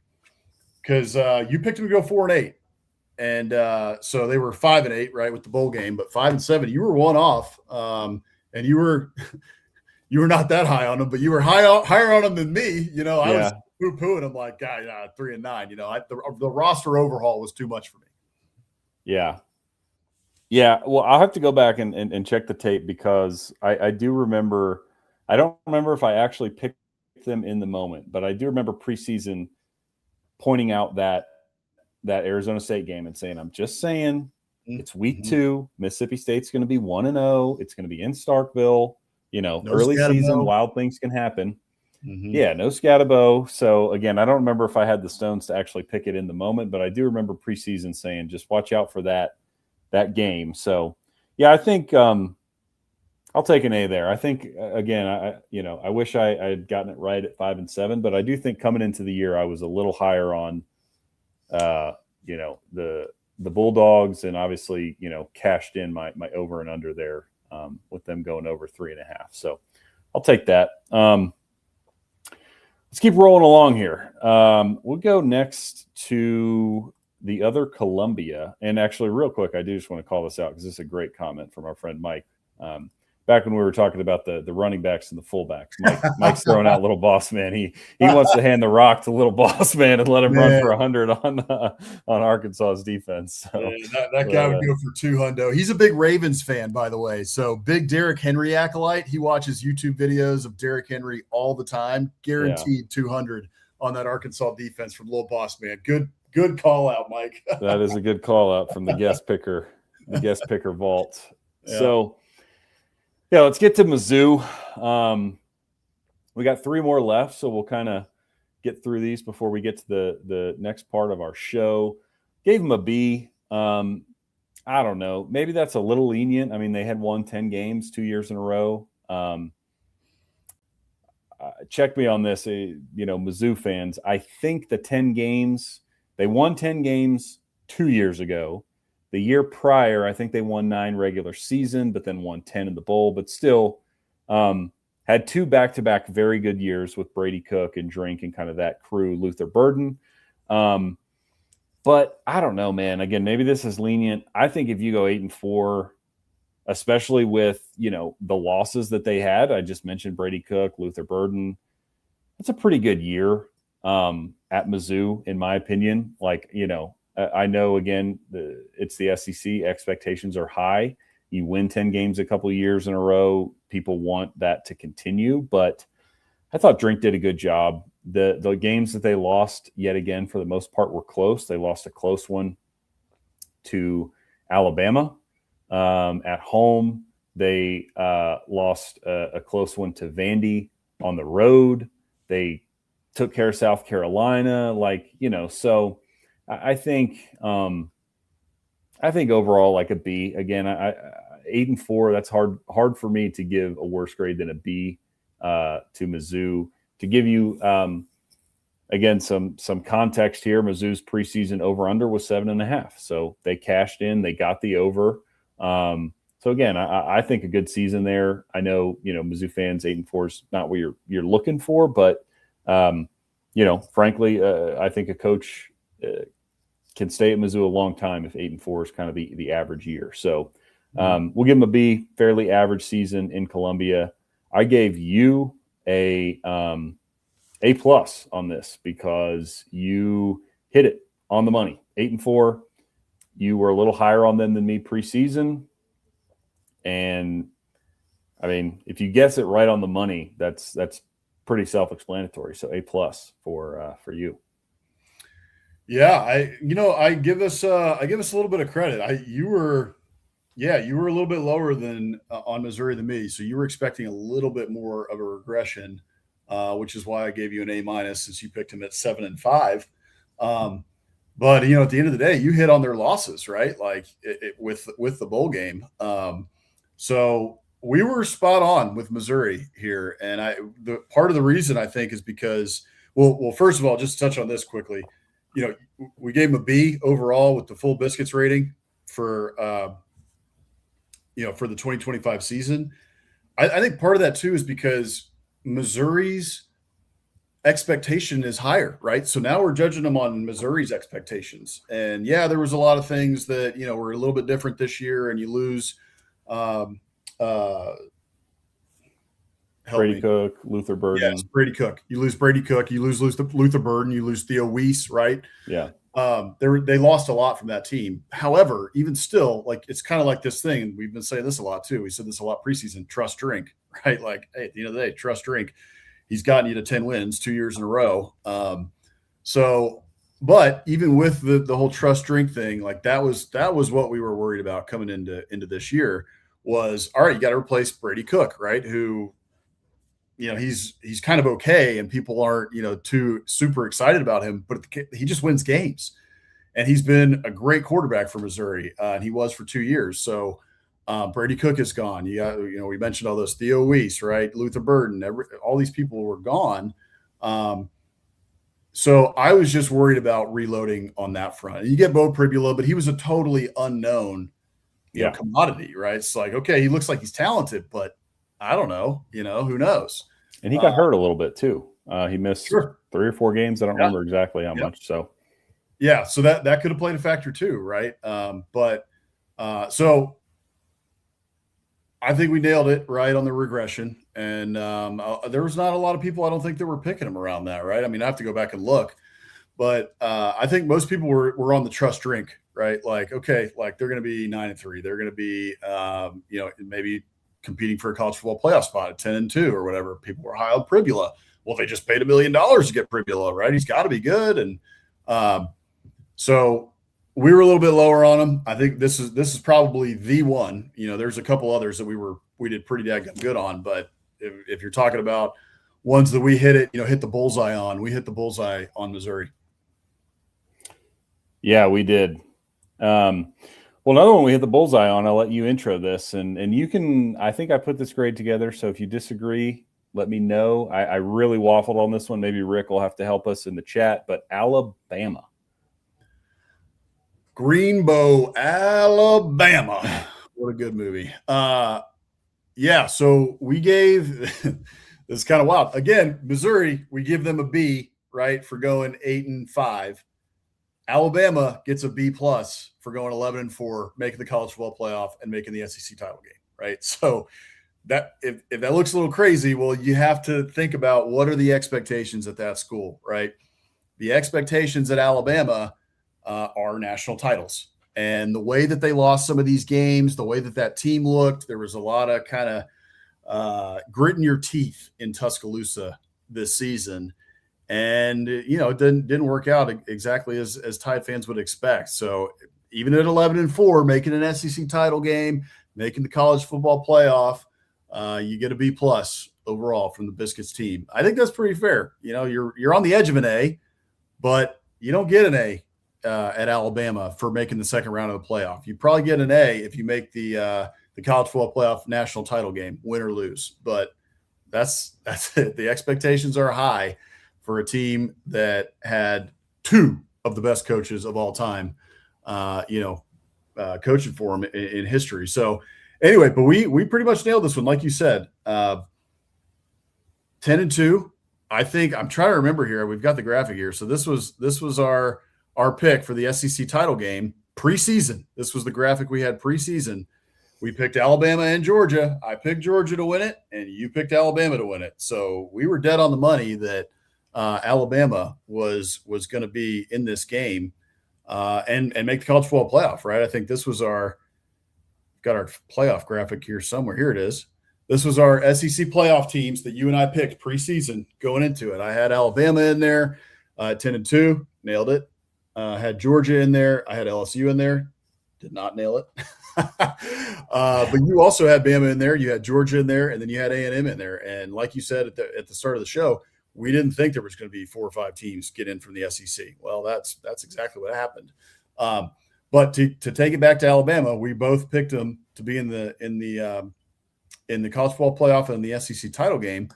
because you picked them to go 4-8. And so they were 5-8, right, with the bowl game, but 5-7, you were one off. And you were not that high on them, but you were higher on them than me. I was poo-pooing. I'm like, God, 3-9. The roster overhaul was too much for me. Yeah. Well, I'll have to go back and check the tape, because I do remember. I don't remember if I actually picked them in the moment, but I do remember preseason pointing out that Arizona State game and saying, I'm just saying, It's week Mm-hmm. 2. Mississippi State's going to be 1-0. It's going to be in Starkville. No Early Scatterbo. season, wild things can happen. Mm-hmm. Yeah, no Scatterbo. So, again, I don't remember if I had the stones to actually pick it in the moment, but I do remember preseason saying just watch out for that game. So, yeah, I think I'll take an A there. I think, again, I wish I had gotten it right at 5-7, but I do think coming into the year I was a little higher on, the Bulldogs, and obviously, cashed in my over and under there with them going over 3.5. So I'll take that. Let's keep rolling along here. We'll go next to the other Columbia. And actually, real quick, I do just want to call this out because this is a great comment from our friend Mike. Back when we were talking about the running backs and the fullbacks, Mike's throwing out little boss man. He wants to hand the rock to little boss man and let him run for 100 on Arkansas's defense. So, that guy would go for 200. He's a big Ravens fan, by the way. So big Derrick Henry acolyte. He watches YouTube videos of Derrick Henry all the time. Guaranteed 200 on that Arkansas defense from little boss man. Good call out, Mike. That is a good call out from the guest picker vault. Yeah. So. Yeah, let's get to Mizzou. We got 3 more left, so we'll kind of get through these before we get to the next part of our show. Gave them a B. I don't know. Maybe that's a little lenient. I mean, they had won 10 games 2 years in a row. Check me on this, Mizzou fans. I think the 10 games, they won 10 games 2 years ago. The year prior, I think they won 9 regular season, but then won 10 in the bowl, but still had 2 back-to-back very good years with Brady Cook and Drink and kind of that crew, Luther Burden. But I don't know, man. Again, maybe this is lenient. I think if you go 8-4, especially with, the losses that they had, I just mentioned Brady Cook, Luther Burden, that's a pretty good year at Mizzou, in my opinion. I know, again, it's the SEC. Expectations are high. You win 10 games a couple of years in a row. People want that to continue. But I thought Drink did a good job. The games that they lost, yet again, for the most part, were close. They lost a close one to Alabama at home. They lost a close one to Vandy on the road. They took care of South Carolina. So – I think overall like a B. Again, 8-4. That's hard for me to give a worse grade than a B to Mizzou. To give you again some context here, Mizzou's preseason over under was 7.5. So they cashed in. They got the over. So again, I think a good season there. I know Mizzou fans 8-4 is not what you're looking for, but frankly, I think a coach can stay at Mizzou a long time if 8-4 is kind of the average year. So we'll give them a B, fairly average season in Columbia. I gave you a plus on this because you hit it on the money. 8-4. You were a little higher on them than me preseason. And I mean, if you guess it right on the money, that's pretty self-explanatory. So A+ for you. Yeah, I give us a little bit of credit. You were a little bit lower than on Missouri than me, so you were expecting a little bit more of a regression, which is why I gave you an A- since you picked him at 7-5. But at the end of the day, you hit on their losses, right? With the bowl game. So we were spot on with Missouri here, and the part of the reason I think is because well, first of all, just to touch on this quickly. We gave him a B overall with the full Biscuits rating for the 2025 season. I think part of that too is because Missouri's expectation is higher, right? So now we're judging them on Missouri's expectations. And yeah, there was a lot of things that, were a little bit different this year, and you lose Brady Cook, Luther Burden. Yes, Brady Cook. You lose Brady Cook. You lose Luther Burden. You lose Theo Weiss, right? Yeah. They lost a lot from that team. However, even still, it's kind of like this thing, and we've been saying this a lot too. We said this a lot preseason. Trust Drink, right? Hey, at the end of the day, trust Drink. He's gotten you to 10 wins 2 years in a row. So but even with the whole trust drink thing, like that was what we were worried about coming into this year was, all right, you got to replace Brady Cook, right? Who, he's kind of okay, and people aren't, too super excited about him, but he just wins games, and he's been a great quarterback for Missouri, and he was for 2 years. So Brady Cook is gone. You got, we mentioned all those Theo Weiss, right? Luther Burden, all these people were gone. So I was just worried about reloading on that front. And you get Bo Pribula, but he was a totally unknown, commodity, right? It's like, okay, he looks like he's talented, but I don't know, who knows? And he got hurt a little bit too. He missed 3 or 4 games. I don't remember exactly how much. So, yeah, so that could have played a factor too, right? So I think we nailed it right on the regression. And there was not a lot of people, I don't think, that were picking him around that, right? I mean, I have to go back and look. But I think most people were on the trust drink, right? Like, okay, like they're going to be 9-3. They're going to be, maybe competing for a college football playoff spot at 10-2 or whatever. People were high on Pribula. Well, they just paid $1 million to get Pribula, right? He's got to be good. And so we were a little bit lower on him. I think this is probably the one. There's a couple others that we did pretty daggone good on, but if you're talking about ones that we hit the bullseye on, we hit the bullseye on Missouri. Yeah, we did. Well, another one we hit the bullseye on, I'll let you intro this, and you can, I think I put this grade together, so if you disagree, let me know. I really waffled on this one. Maybe Rick will have to help us in the chat, but Alabama. Greenbow, Alabama. What a good movie. Yeah, so we gave – this is kind of wild. Again, Missouri, we give them a B, right, for going 8-5. Alabama gets a B+ for going 11-4, making the college football playoff and making the SEC title game, right? So that if that looks a little crazy, well, you have to think about what are the expectations at that school, right? The expectations at Alabama are national titles. And the way that they lost some of these games, the way that team looked, there was a lot of kind of grit in your teeth in Tuscaloosa this season. And, it didn't work out exactly as Tide fans would expect. So even at 11-4, making an SEC title game, making the college football playoff, you get a B+ overall from the Biscuits team. I think that's pretty fair. You're on the edge of an A, but you don't get an A at Alabama for making the second round of the playoff. You probably get an A if you make the college football playoff national title game, win or lose. But that's it. The expectations are high for a team that had 2 of the best coaches of all time, coaching for them in history. So anyway, but we pretty much nailed this one. Like you said, 10-2, I think. I'm trying to remember here. We've got the graphic here. So this was our pick for the SEC title game preseason. This was the graphic we had preseason. We picked Alabama and Georgia. I picked Georgia to win it, and you picked Alabama to win it. So we were dead on the money that Alabama was going to be in this game and make the college football playoff, right? I think this was got our playoff graphic here somewhere. Here it is. This was our SEC playoff teams that you and I picked preseason going into it. I had Alabama in there, 10-2, nailed it. Had Georgia in there. I had LSU in there. Did not nail it. But you also had Bama in there. You had Georgia in there, and then you had A&M in there. And like you said at the start of the show, we didn't think there was going to be 4 or 5 teams get in from the SEC. Well, that's exactly what happened. But to take it back to Alabama, we both picked them to be in the college football playoff and the SEC title game.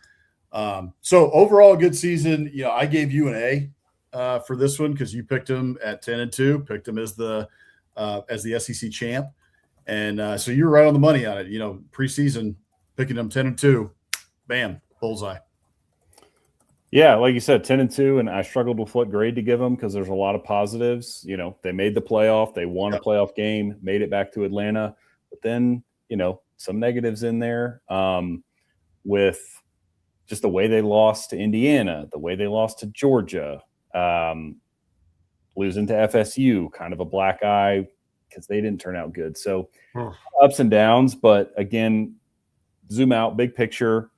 So overall, a good season. I gave you an A for this one because you picked them at 10-2, picked them as the SEC champ, and so you were right on the money on it. Preseason picking them 10-2, bam, bullseye. Yeah, like you said, 10-2, and I struggled with what grade to give them because there's a lot of positives. They made the playoff, they won a playoff game, made it back to Atlanta, but then some negatives in there with just the way they lost to Indiana, the way they lost to Georgia, losing to FSU, kind of a black eye because they didn't turn out good. So ups and downs, but again, zoom out, big picture.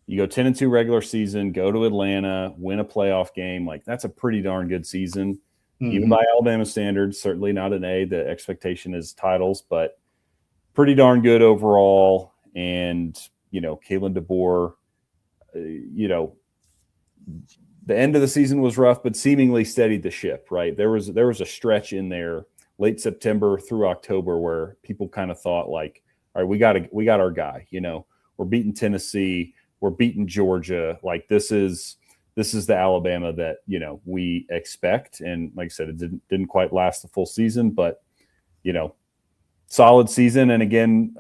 You go 10-2 regular season, go to Atlanta, win a playoff game. Like, that's a pretty darn good season. even by Alabama standards. Certainly not an A. The expectation is titles, but pretty darn good overall. And, Kalen DeBoer, the end of the season was rough, but seemingly steadied the ship, right? There was a stretch in there late September through October where people kind of thought like, all right, we got our guy, we're beating Tennessee, we're beating Georgia. Like this is the Alabama that, we expect. And like I said, it didn't quite last the full season, but, solid season. And again,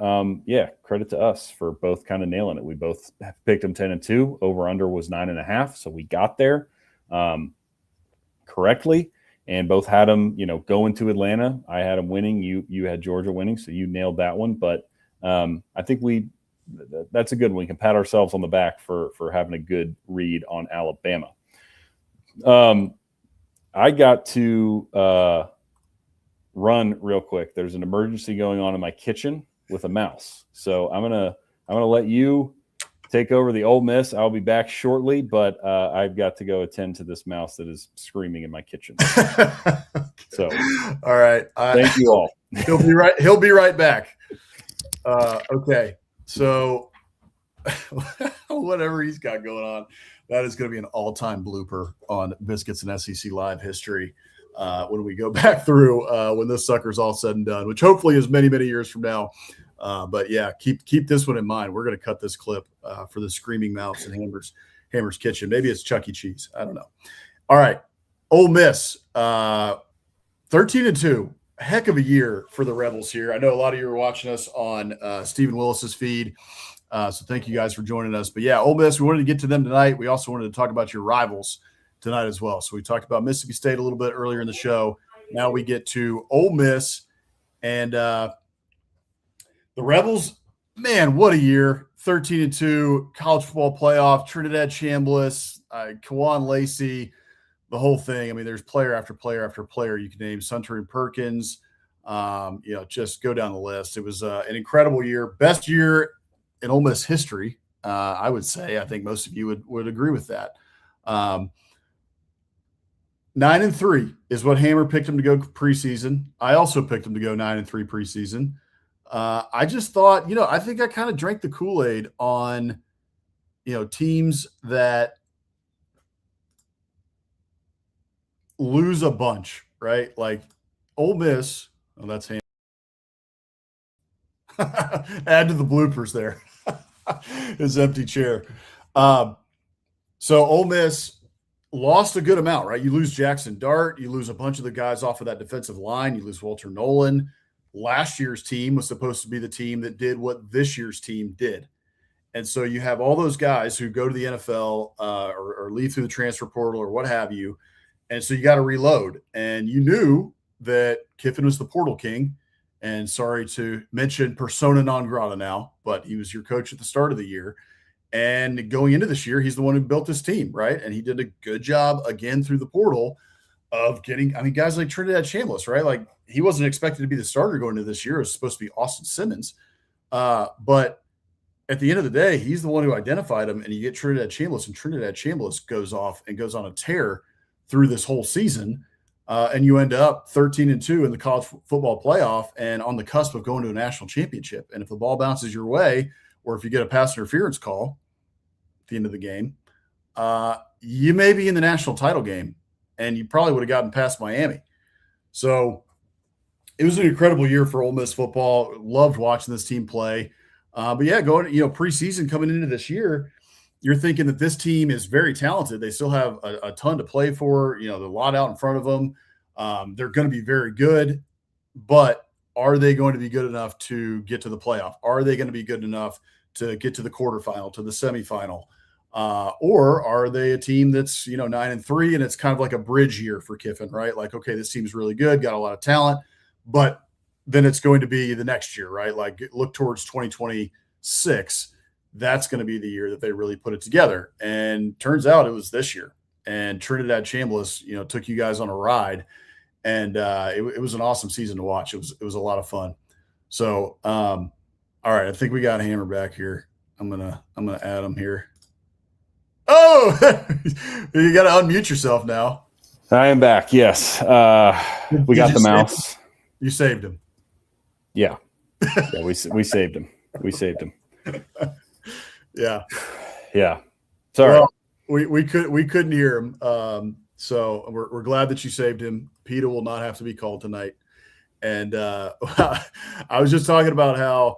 credit to us for both kind of nailing it. We both picked them 10-2. Over under was 9.5. So we got there correctly. And both had them, going to Atlanta. I had them winning. You had Georgia winning, so you nailed that one. But I think that's a good one. We can pat ourselves on the back for having a good read on Alabama. I got to run real quick. There's an emergency going on in my kitchen with a mouse, so I'm gonna let you take over the Ole Miss. I'll be back shortly, but I've got to go attend to this mouse that is screaming in my kitchen. So, all right. Thank you all. He'll be right back. Okay. So whatever he's got going on, that is going to be an all-time blooper on Biscuits and SEC Live history when we go back through when this sucker's all said and done, which hopefully is many, many years from now. But yeah, keep this one in mind. We're going to cut this clip for the screaming mouse in Hammer's kitchen. Maybe it's Chuck E. Cheese. I don't know. All right. Ole Miss, 13-2. Heck of a year for the Rebels here. I know a lot of you are watching us on Stephen Willis's feed. So thank you guys for joining us. But yeah, Ole Miss, we wanted to get to them tonight. We also wanted to talk about your rivals tonight as well. So we talked about Mississippi State a little bit earlier in the show. Now we get to Ole Miss and the Rebels. Man, what a year. 13-2, college football playoff, Trinidad Chambliss, Kawan Lacey, the whole thing. I mean, there's player after player after player you can name. Suntory Perkins, just go down the list. It was an incredible year. Best year in Ole Miss history, I would say. I think most of you would agree with that. 9-3 is what Hammer picked him to go preseason. I also picked him to go 9-3 preseason. I just thought, I think I kind of drank the Kool-Aid on, teams that lose a bunch, right? Like Ole Miss. Oh, that's Hammer. Add to the bloopers there. His empty chair. So Ole Miss lost a good amount, right? You lose Jackson Dart. You lose a bunch of the guys off of that defensive line. You lose Walter Nolan. Last year's team was supposed to be the team that did what this year's team did. And so you have all those guys who go to the NFL or leave through the transfer portal or what have you. And so you got to reload. And you knew that Kiffin was the portal king. And sorry to mention persona non grata now, but he was your coach at the start of the year. And going into this year, he's the one who built this team, right? And he did a good job again through the portal of getting, guys like Trinidad Chambliss, right? Like he wasn't expected to be the starter going into this year. It was supposed to be Austin Simmons. But at the end of the day, he's the one who identified him, and you get Trinidad Chambliss, and Trinidad Chambliss goes off and goes on a tear through this whole season. And you end up 13-2 in the college football playoff and on the cusp of going to a national championship. And if the ball bounces your way, or if you get a pass interference call at the end of the game, you may be in the national title game, and you probably would have gotten past Miami. So it was an incredible year for Ole Miss football. Loved watching this team play. But yeah, going, preseason coming into this year, you're thinking that this team is very talented. They still have a ton to play for, the lot out in front of them. They're going to be very good, but are they going to be good enough to get to the playoff? Are they going to be good enough to get to the quarterfinal, to the semifinal? Or are they a team that's, 9-3 and it's kind of like a bridge year for Kiffin, right? Like, okay, this team's really good, got a lot of talent, but then it's going to be the next year, right? Like look towards 2026. That's going to be the year that they really put it together. And turns out it was this year. And Trinidad Chambliss, took you guys on a ride. And it was an awesome season to watch. It was a lot of fun. So, all right, I think we got Hammer back here. I'm gonna add him here. Oh, you got to unmute yourself now. I am back. Yes. We got the mouse. You saved him. Yeah. We saved him. We saved him. Yeah. Yeah. Sorry. Well, we couldn't hear him. So we're glad that you saved him. Peter will not have to be called tonight. And I was just talking about how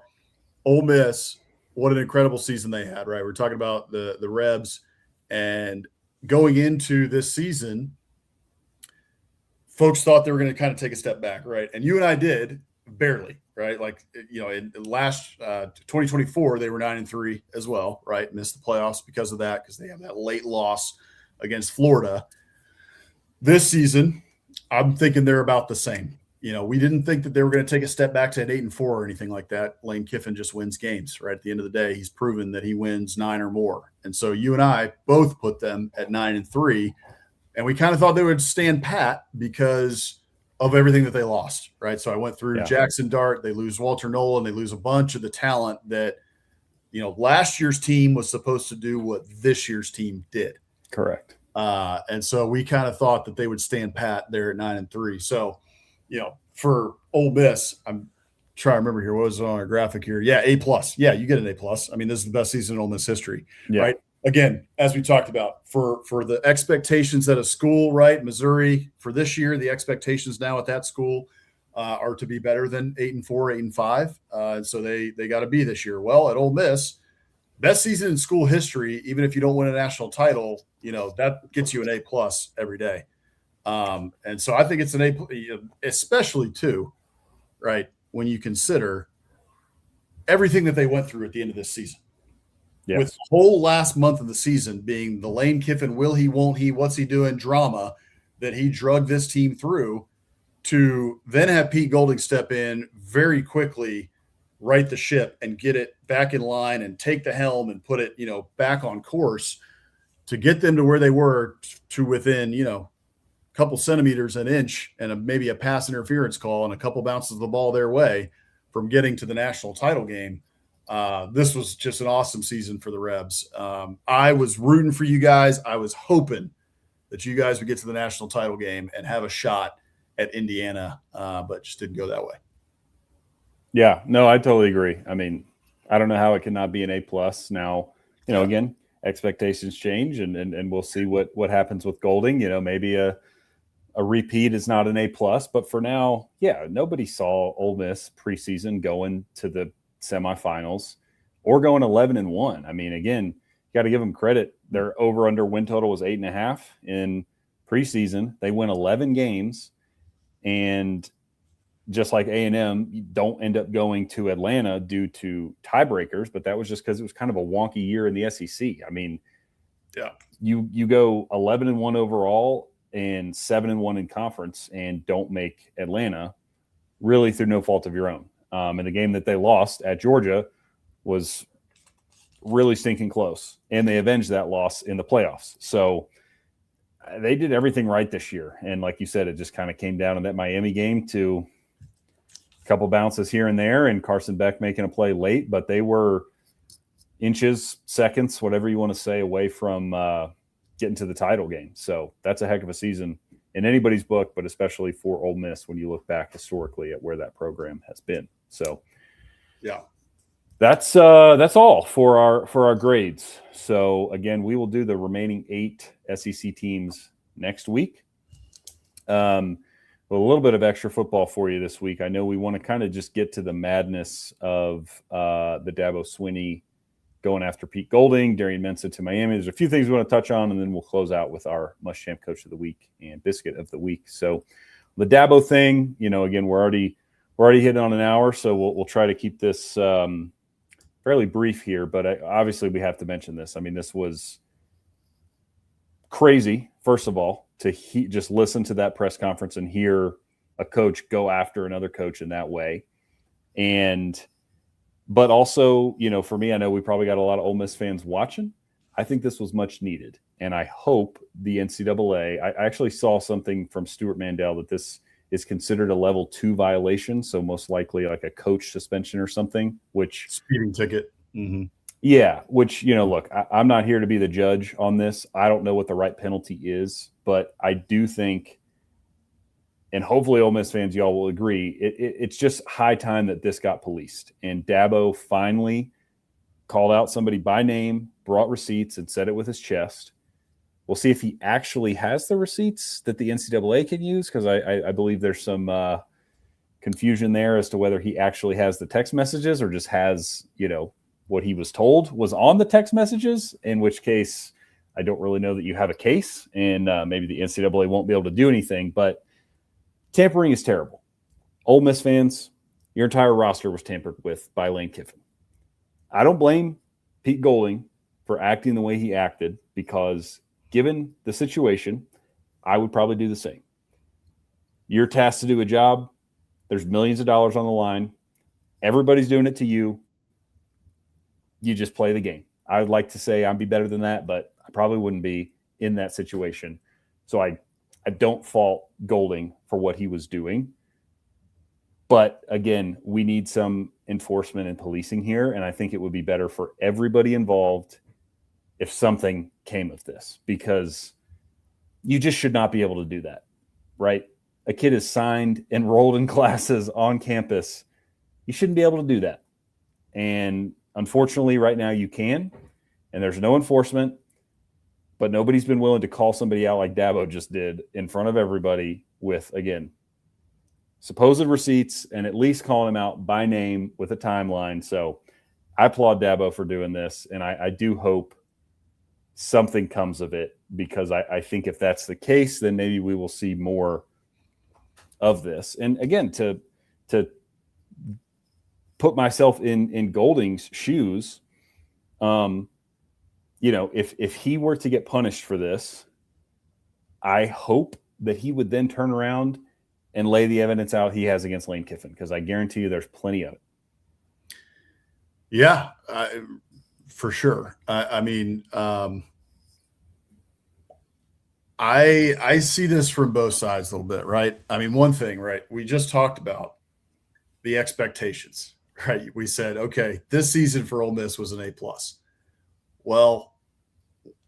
Ole Miss, what an incredible season they had, right? We're talking about the Rebs, and going into this season, folks thought they were going to kind of take a step back, right? And you and I did, barely, right? Like, in last 2024, they were 9-3 as well, right? Missed the playoffs because of that, because they have that late loss against Florida. This season, I'm thinking they're about the same. We didn't think that they were going to take a step back to an 8-4 or anything like that. Lane Kiffin just wins games, right? At the end of the day, he's proven that he wins 9 or more. And so you and I both put them at 9-3, and we kind of thought they would stand pat because of everything that they lost, right? So I went through Jackson Dart. They lose Walter Nolan. They lose a bunch of the talent that, last year's team was supposed to do what this year's team did. Correct. And so we kind of thought that they would stand pat there at 9-3. So, for Ole Miss, I'm trying to remember here. What was it on our graphic here? Yeah, A+. Yeah, you get an A+. I mean, this is the best season in Ole Miss history, right? Again, as we talked about, for the expectations at a school, right, Missouri, for this year, the expectations now at that school are to be better than 8-4, 8-5. And so they got to be this year. Well, at Ole Miss, best season in school history, even if you don't win a national title, that gets you an A+ every day. And so I think it's an A, especially too, right, when you consider everything that they went through at the end of this season. Yes. With the whole last month of the season being the Lane Kiffin, will he, won't he, what's he doing drama that he drugged this team through, to then have Pete Golding step in very quickly, right the ship and get it back in line and take the helm and put it, back on course to get them to where they were, to within, a couple centimeters, an inch, and maybe a pass interference call and a couple bounces of the ball their way from getting to the national title game. This was just an awesome season for the Rebs. I was rooting for you guys. I was hoping that you guys would get to the national title game and have a shot at Indiana, but just didn't go that way. Yeah, no, I totally agree. I mean, I don't know how it cannot be an A+. Now, again, expectations change, and we'll see what happens with Golding. Maybe a repeat is not an A+, but for now, nobody saw Ole Miss preseason going to the semifinals or going 11-1. I mean, again, you got to give them credit. Their over/under win total was 8.5 in preseason. They win 11 games, and just like A&M, you don't end up going to Atlanta due to tiebreakers, but that was just because it was kind of a wonky year in the SEC. I mean, you go 11-1 overall and 7-1 in conference and don't make Atlanta, really through no fault of your own. And the game that they lost at Georgia was really stinking close, and they avenged that loss in the playoffs. So they did everything right this year. And like you said, it just kind of came down in that Miami game to a couple bounces here and there, and Carson Beck making a play late, but they were inches, seconds, whatever you want to say, away from getting to the title game. So that's a heck of a season in anybody's book, but especially for Ole Miss when you look back historically at where that program has been. So that's all for our grades. So again, we will do the remaining 8 SEC teams next week. A little bit of extra football for you this week. I know we want to kind of just get to the madness of the Dabo Swinney going after Pete Golding, Darian Mensah to Miami. There's a few things we want to touch on, and then we'll close out with our Muschamp Coach of the Week and Biscuit of the Week. So the Dabo thing, again, we're already hitting on an hour, so we'll try to keep this fairly brief here. But obviously, we have to mention this. I mean, this was crazy. First of all, to just listen to that press conference and hear a coach go after another coach in that way, but also, for me, I know we probably got a lot of Ole Miss fans watching. I think this was much needed, and I hope the NCAA. I actually saw something from Stuart Mandel that this is considered a level 2 violation, so most likely like a coach suspension or something. Which speeding ticket. Mm-hmm. Yeah, which, look, I'm not here to be the judge on this. I don't know what the right penalty is, but I do think, and hopefully Ole Miss fans, y'all will agree, it's just high time that this got policed. And Dabo finally called out somebody by name, brought receipts, and said it with his chest. We'll see if he actually has the receipts that the NCAA can use, because I believe there's some confusion there as to whether he actually has the text messages or just has, what he was told was on the text messages, in which case I don't really know that you have a case, and maybe the NCAA won't be able to do anything. But tampering is terrible. Ole Miss fans, your entire roster was tampered with by Lane Kiffin. I don't blame Pete Golding for acting the way he acted, because given the situation, I would probably do the same. You're tasked to do a job. There's millions of dollars on the line. Everybody's doing it to you. You just play the game. I would like to say I'd be better than that, but I probably wouldn't be in that situation. So I don't fault Golding for what he was doing. But again, we need some enforcement and policing here, and I think it would be better for everybody involved if something came of this, because you just should not be able to do that, right? A kid is signed, enrolled in classes on campus. You shouldn't be able to do that. And unfortunately, right now you can, and there's no enforcement, but nobody's been willing to call somebody out like Dabo just did in front of everybody with, again, supposed receipts, and at least calling him out by name with a timeline. So I applaud Dabo for doing this, and I do hope something comes of it, because I think if that's the case, then maybe we will see more of this. And again, to put myself in Golding's shoes, if he were to get punished for this, I hope that he would then turn around and lay the evidence out he has against Lane Kiffin, because I guarantee you there's plenty of it. Yeah, for sure. I see this from both sides a little bit, right? I mean, one thing, right? We just talked about the expectations, right? We said, okay, this season for Ole Miss was an A+. Well,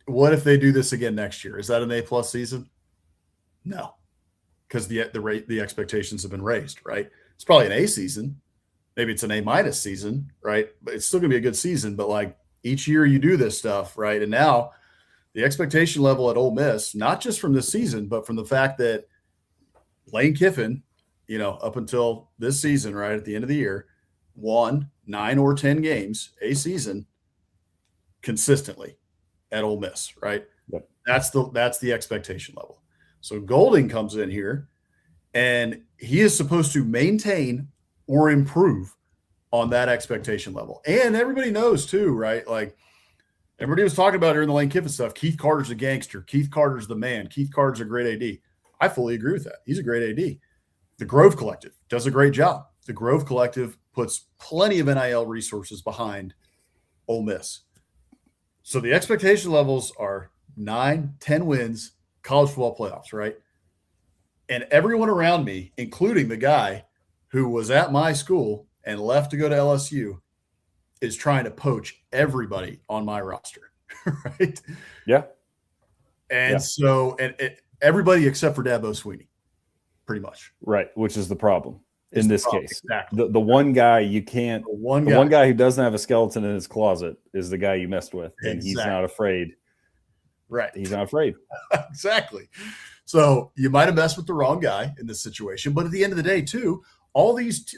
what if they do this again next year? Is that an A+ season? No, because the expectations have been raised, right? It's probably an A season. Maybe it's an A- season, right? But it's still going to be a good season. But like each year you do this stuff, right? And now the expectation level at Ole Miss, not just from this season, but from the fact that Lane Kiffin, up until this season, right at the end of the year, won 9 or 10 games a season consistently at Ole Miss, right? Yep. That's the expectation level. So Golding comes in here, and he is supposed to maintain or improve on that expectation level. And everybody knows too, right? Like everybody was talking about during the Lane Kiffin stuff, Keith Carter's a gangster. Keith Carter's the man. Keith Carter's a great AD. I fully agree with that. He's a great AD. The Grove Collective does a great job. The Grove Collective puts plenty of NIL resources behind Ole Miss. So the expectation levels are 9, 10 wins, college football playoffs, right? And everyone around me, including the guy who was at my school and left to go to LSU, is trying to poach everybody on my roster, right? Yeah. And so everybody except for Dabo Swinney, pretty much. Right, which is the problem in this case. Exactly. The one guy you can't – the one guy who doesn't have a skeleton in his closet is the guy you messed with, and he's not afraid. Right. He's not afraid. Exactly. So you might have messed with the wrong guy in this situation, but at the end of the day, too, all these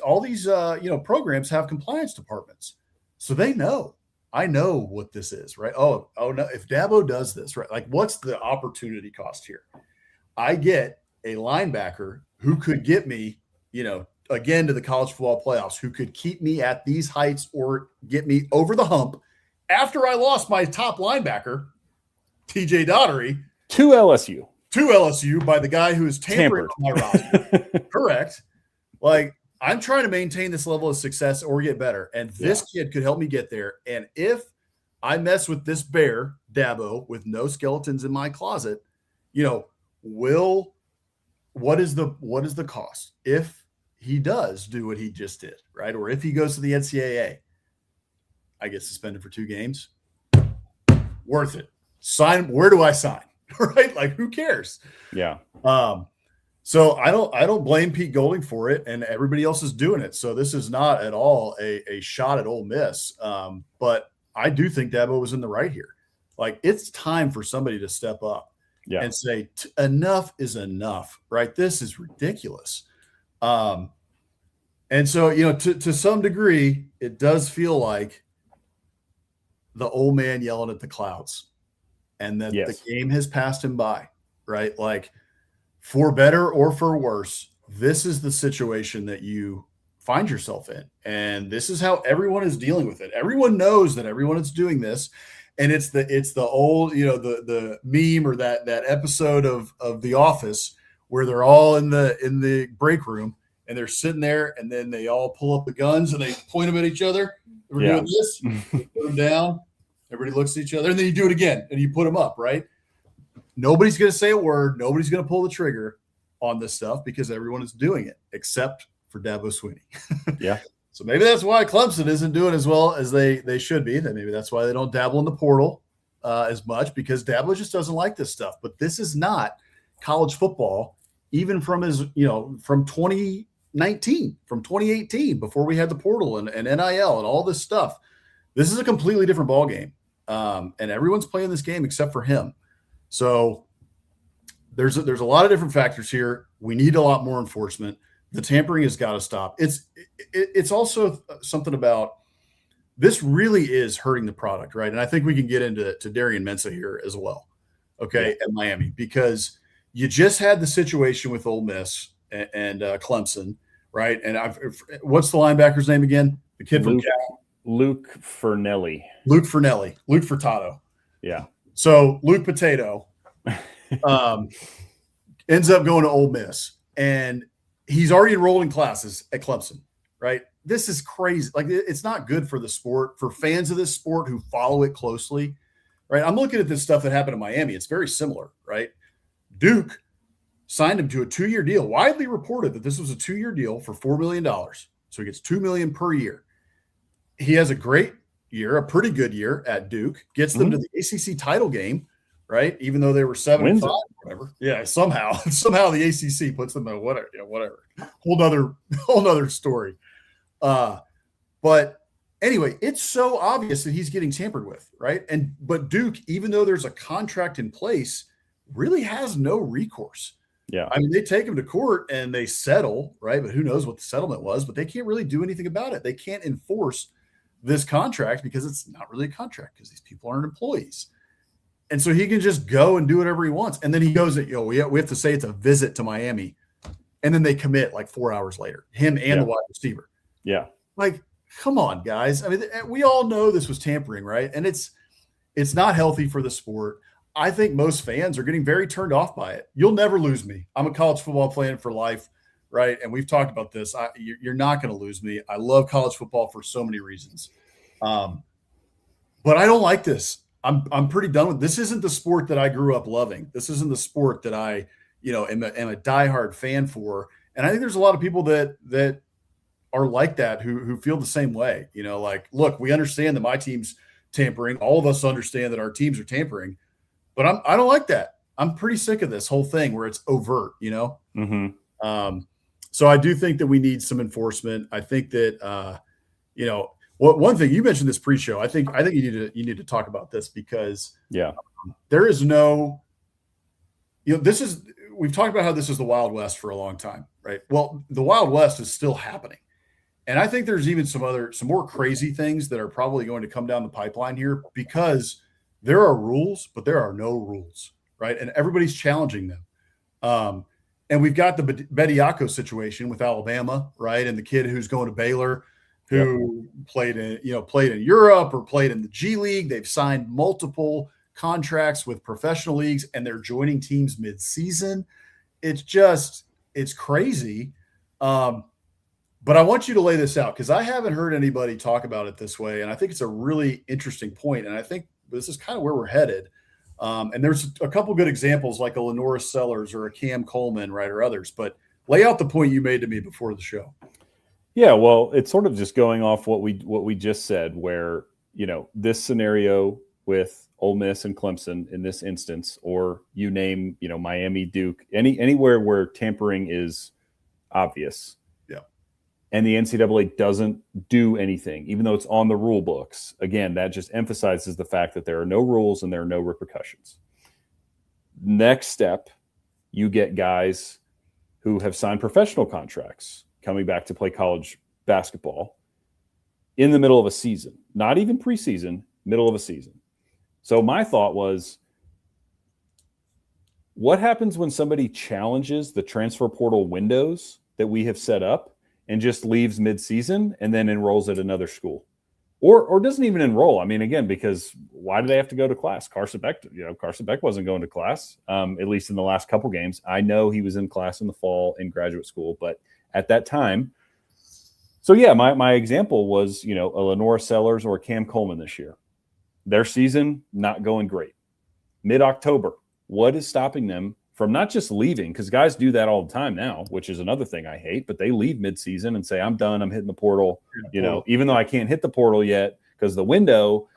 programs have compliance departments, so they know. I know what this is, right? Oh no! If Dabo does this, right? Like, what's the opportunity cost here? I get a linebacker who could get me, again to the college football playoffs, who could keep me at these heights or get me over the hump after I lost my top linebacker, TJ Daughtery, to LSU by the guy who is tampering on my roster. Correct. Like, I'm trying to maintain this level of success or get better. And this kid could help me get there. And if I mess with this bear, Dabo, with no skeletons in my closet, what is the cost if he does do what he just did, right? Or if he goes to the NCAA? I get suspended for 2 games. Worth it. Sign. Where do I sign? Right? Like, who cares? Yeah. So I don't blame Pete Golding for it, and everybody else is doing it. So this is not at all a shot at Ole Miss. But I do think Dabo was in the right here. Like, it's time for somebody to step up and say, enough is enough, right? This is ridiculous. And so, to some degree, it does feel like the old man yelling at the clouds, and that the game has passed him by, right? Like, for better or for worse, this is the situation that you find yourself in. And this is how everyone is dealing with it. Everyone knows that everyone is doing this. And it's the old, the meme or that episode of The Office where they're all in the break room and they're sitting there, and then they all pull up the guns and they point them at each other. We're doing this, put them down. Everybody looks at each other, and then you do it again and you put them up, right? Nobody's going to say a word. Nobody's going to pull the trigger on this stuff because everyone is doing it except for Dabo Swinney. Yeah. So maybe that's why Clemson isn't doing as well as they should be. That maybe that's why they don't dabble in the portal as much, because Dabo just doesn't like this stuff. But this is not college football, even from from 2019, from 2018, before we had the portal and NIL and all this stuff. This is a completely different ballgame. And everyone's playing this game except for him. So there's a lot of different factors here. We need a lot more enforcement. The tampering has got to stop. It's also something about this really is hurting the product, right? And I think we can get into Darian Mensah here as well, okay, at Miami, because you just had the situation with Ole Miss and Clemson, right? And what's the linebacker's name again? The kid from Cal. Luke Ferrelli. Luke Furtado. Yeah. So Luke Potato ends up going to Ole Miss, and he's already enrolled in classes at Clemson, right? This is crazy. Like, it's not good for the sport, for fans of this sport who follow it closely, right? I'm looking at this stuff that happened in Miami. It's very similar, right? Duke signed him to a 2-year deal. Widely reported that this was a 2-year deal for $4 million. So he gets $2 million per year. He has a great year, a pretty good year at Duke, gets them to the ACC title game, right? Even though they were 7-5, or whatever. Yeah, somehow the ACC puts them at whatever. Whole nother story. But anyway, it's so obvious that he's getting tampered with, right? But Duke, even though there's a contract in place, really has no recourse. Yeah. I mean, they take him to court and they settle, right? But who knows what the settlement was, but they can't really do anything about it. They can't enforce this contract because it's not really a contract, because these people aren't employees. And so he can just go and do whatever he wants. And then he goes, we have to say it's a visit to Miami. And then they commit like 4 hours later, him and the wide receiver. Yeah. Like, come on, guys. I mean, we all know this was tampering, right? And it's not healthy for the sport. I think most fans are getting very turned off by it. You'll never lose me. I'm a college football fan for life, right? And we've talked about this. You're not going to lose me. I love college football for so many reasons. But I don't like this. I'm pretty done with this. Isn't the sport that I grew up loving. This isn't the sport that I, am a diehard fan for. And I think there's a lot of people that are like that who feel the same way. Like, look, we understand that my team's tampering. All of us understand that our teams are tampering, but I don't like that. I'm pretty sick of this whole thing where it's overt, Mm-hmm. So I do think that we need some enforcement. I think that, one thing you mentioned this pre-show, I think you need to talk about this, because there is no, we've talked about how this is the Wild West for a long time, right? Well, the Wild West is still happening. And I think there's even some more crazy things that are probably going to come down the pipeline here, because there are rules, but there are no rules, right? And everybody's challenging them. And we've got the Bediako situation with Alabama, right? And the kid who's going to Baylor, who played in Europe or played in the G League. They've signed multiple contracts with professional leagues, and they're joining teams mid-season. It's crazy. But I want you to lay this out, because I haven't heard anybody talk about it this way. And I think it's a really interesting point. And I think this is kind of where we're headed. And there's a couple good examples, like a Lenora Sellers or a Cam Coleman, right, or others. But lay out the point you made to me before the show. Yeah, well, it's sort of just going off what we just said, where this scenario with Ole Miss and Clemson in this instance, or you name, Miami, Duke, anywhere where tampering is obvious. Yeah. And the NCAA doesn't do anything, even though it's on the rule books. Again, that just emphasizes the fact that there are no rules and there are no repercussions. Next step, you get guys who have signed professional contracts coming back to play college basketball in the middle of a season, not even preseason, middle of a season. So my thought was, what happens when somebody challenges the transfer portal windows that we have set up and just leaves mid-season and then enrolls at another school? Or doesn't even enroll. I mean, again, because why do they have to go to class? Carson Beck wasn't going to class, at least in the last couple games. I know he was in class in the fall in graduate school, but at that time. So, yeah, my example was, a Lenora Sellers or Cam Coleman this year. Their season not going great. Mid-October, what is stopping them from not just leaving? Because guys do that all the time now, which is another thing I hate, but they leave mid-season and say, I'm done, I'm hitting the portal. Even though I can't hit the portal yet because the window,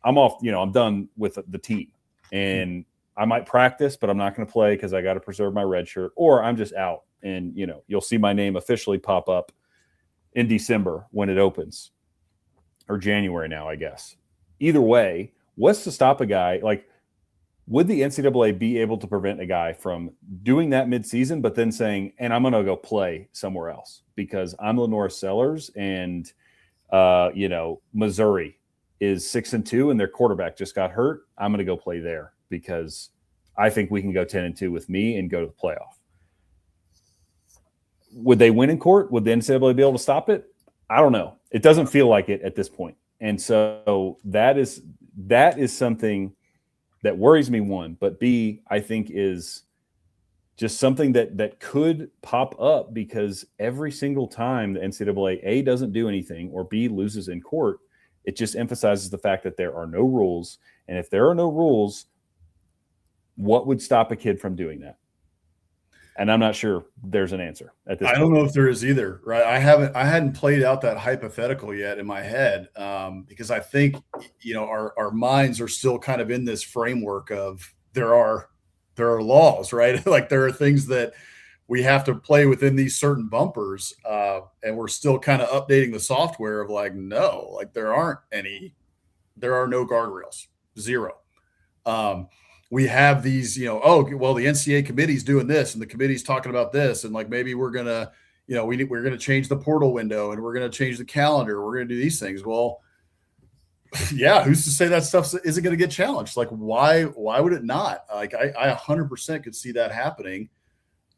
I'm off, I'm done with the team. And I might practice, but I'm not going to play because I got to preserve my red shirt, or I'm just out. And, you'll see my name officially pop up in December when it opens, or January now, I guess. Either way, what's to stop a guy? Like, would the NCAA be able to prevent a guy from doing that midseason, but then saying, and I'm going to go play somewhere else because I'm Lenora Sellers and, Missouri is 6-2 and their quarterback just got hurt. I'm going to go play there because I think we can go 10-2 with me and go to the playoff. Would they win in court? Would the NCAA be able to stop it? I don't know. It doesn't feel like it at this point. And so that is something that worries me, one, but B, I think is just something that could pop up because every single time the NCAA, A, doesn't do anything, or B, loses in court, it just emphasizes the fact that there are no rules. And if there are no rules, what would stop a kid from doing that? And I'm not sure there's an answer at this point. I don't know if there is either, right? I hadn't played out that hypothetical yet in my head because I think, our minds are still kind of in this framework of there are laws, right? Like there are things that we have to play within these certain bumpers, and we're still kind of updating the software of like, no, like there are no guardrails, zero. We have these, the NCAA committee's doing this and the committee's talking about this. And like, maybe we're going to, we're going to change the portal window and we're going to change the calendar. We're going to do these things. Well, yeah, who's to say that stuff isn't going to get challenged? Like, why would it not? Like, I 100% could see that happening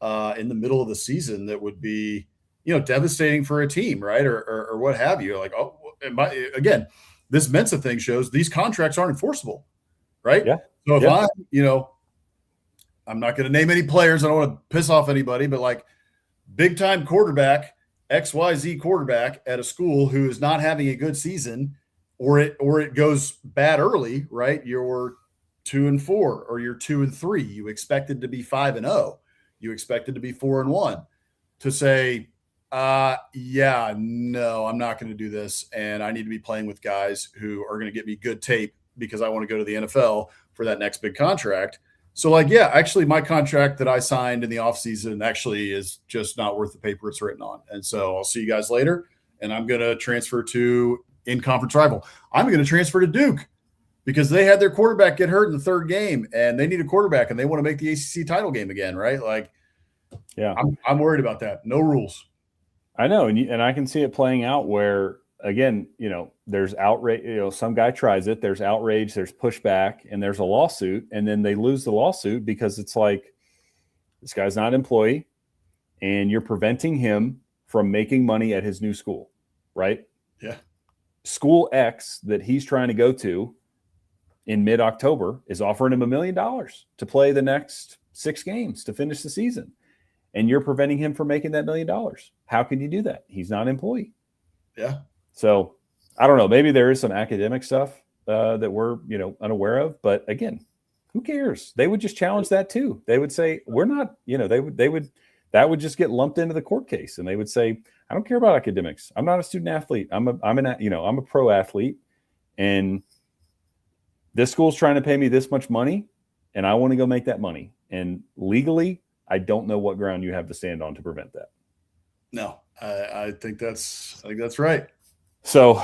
in the middle of the season. That would be, devastating for a team, right? Or what have you. Like, again, this Mensa thing shows these contracts aren't enforceable, right? Yeah. So if I'm not going to name any players. I don't want to piss off anybody, but like big time quarterback, XYZ quarterback at a school who is not having a good season, or it goes bad early, right? You're 2-4 or you're 2-3. You expected to be 5-0. You expected to be 4-1. To say, no, I'm not going to do this, and I need to be playing with guys who are going to get me good tape because I want to go to the NFL for that next big contract. So like, yeah, actually my contract that I signed in the offseason actually is just not worth the paper it's written on. And so I'll see you guys later. And I'm going to transfer to in-conference rival. I'm going to transfer to Duke because they had their quarterback get hurt in the third game and they need a quarterback and they want to make the ACC title game again. Right. Like, yeah, I'm worried about that. No rules. I know. And I can see it playing out where, again, there's outrage, some guy tries it, there's outrage, there's pushback, and there's a lawsuit, and then they lose the lawsuit because it's like, this guy's not an employee, and you're preventing him from making money at his new school, right? Yeah. School X that he's trying to go to in mid-October is offering him $1 million to play the next 6 games to finish the season, and you're preventing him from making that $1 million. How can you do that? He's not an employee. Yeah. So I don't know. Maybe there is some academic stuff that we're, unaware of. But again, who cares? They would just challenge that too. They would say, we're not, that would just get lumped into the court case. And they would say, I don't care about academics. I'm not a student athlete. I'm a pro athlete. And this school's trying to pay me this much money, and I want to go make that money. And legally, I don't know what ground you have to stand on to prevent that. No, I think that's right. So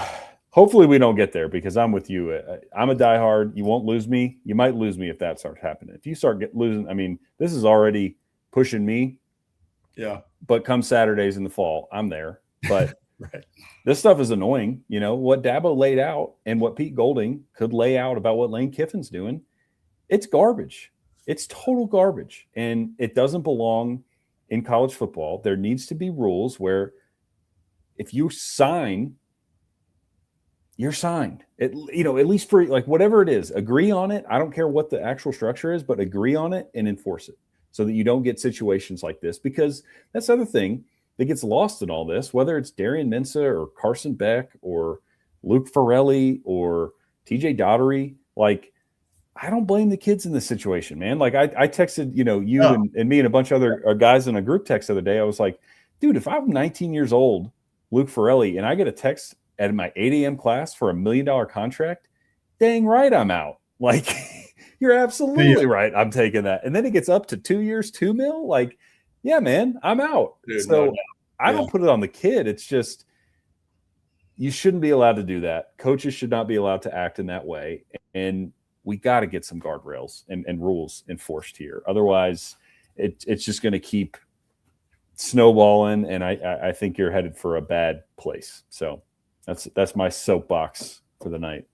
hopefully we don't get there, because I'm with you. I'm a diehard. You won't lose me. You might lose me if that starts happening. If you start losing, I mean, this is already pushing me. Yeah. But come Saturdays in the fall, I'm there. But right. This stuff is annoying. You know, what Dabo laid out and what Pete Golding could lay out about what Lane Kiffin's doing, it's garbage. It's total garbage. And it doesn't belong in college football. There needs to be rules where if you sign, you're signed. At least for like whatever it is, agree on it. I don't care what the actual structure is, but agree on it and enforce it so that you don't get situations like this. Because that's the other thing that gets lost in all this, whether it's Darian Mensah or Carson Beck or Luke Ferrelli or TJ Daugherty. Like, I don't blame the kids in this situation, man. Like I texted, you and me and a bunch of other guys in a group text the other day. I was like, dude, if I'm 19 years old, Luke Ferrelli, and I get a text at my 8 a.m. class for $1 million contract, dang right I'm out. Like, you're absolutely right. I'm taking that. And then it gets up to 2 years, $2 million. Like, yeah, man, I'm out. Dude, so I don't put it on the kid. It's just, you shouldn't be allowed to do that. Coaches should not be allowed to act in that way. And we got to get some guardrails and rules enforced here. Otherwise, it's just going to keep snowballing. And I think you're headed for a bad place. So that's my soapbox for the night.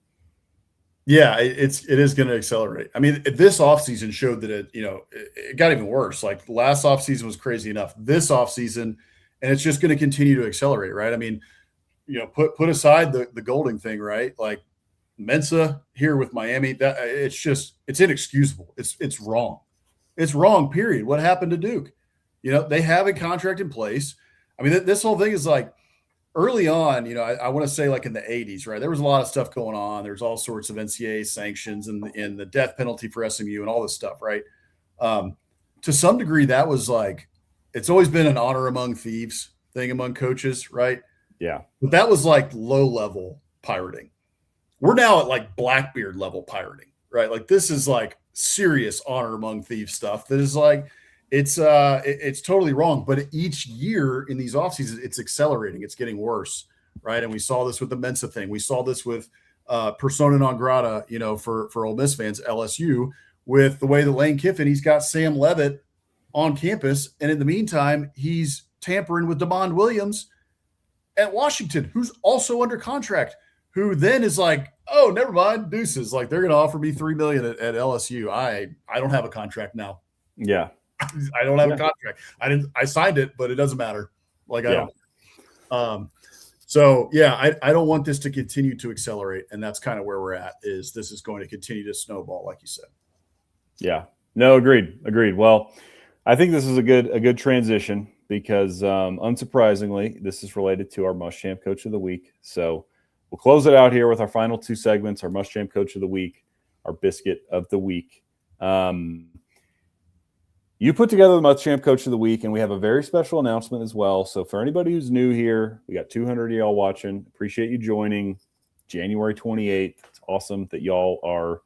Yeah, it is going to accelerate. I mean, this offseason showed that it got even worse. Like last offseason was crazy enough. This offseason, and it's just going to continue to accelerate, right? I mean, put aside the Golding thing, right? Like Mensah here with Miami, that it's inexcusable. It's wrong. It's wrong, period. What happened to Duke? They have a contract in place. I mean, this whole thing is like, early on, I want to say like in the 80s, right? There was a lot of stuff going on. There's all sorts of NCAA sanctions and the death penalty for SMU and all this stuff, right? To some degree, that was like, it's always been an honor among thieves thing among coaches, right? Yeah. But that was like low level pirating. We're now at like Blackbeard level pirating, right? Like this is like serious honor among thieves stuff that is like, it's totally wrong. But each year in these off seasons, it's accelerating. It's getting worse, right? And we saw this with the Mensah thing. We saw this with persona non grata, for Ole Miss fans, LSU, with the way that Lane Kiffin, he's got Sam Levitt on campus, and in the meantime, he's tampering with DeMond Williams at Washington, who's also under contract, who then is like, oh, never mind, deuces. Like they're going to offer me $3 million at LSU. I don't have a contract now. Yeah. I don't have a contract. I signed it, but it doesn't matter. Like I don't. So yeah, I don't want this to continue to accelerate, and that's kind of where we're at. Is this is going to continue to snowball, like you said? Yeah. No, agreed. Well, I think this is a good transition because unsurprisingly, this is related to our Muschamp Coach of the Week. So we'll close it out here with our final two segments: our Muschamp Coach of the Week, our Biscuit of the Week. You put together the Muschamp Coach of the Week, and we have a very special announcement as well. So for anybody who's new here, we got 200 of y'all watching. Appreciate you joining. January 28th. It's awesome that y'all are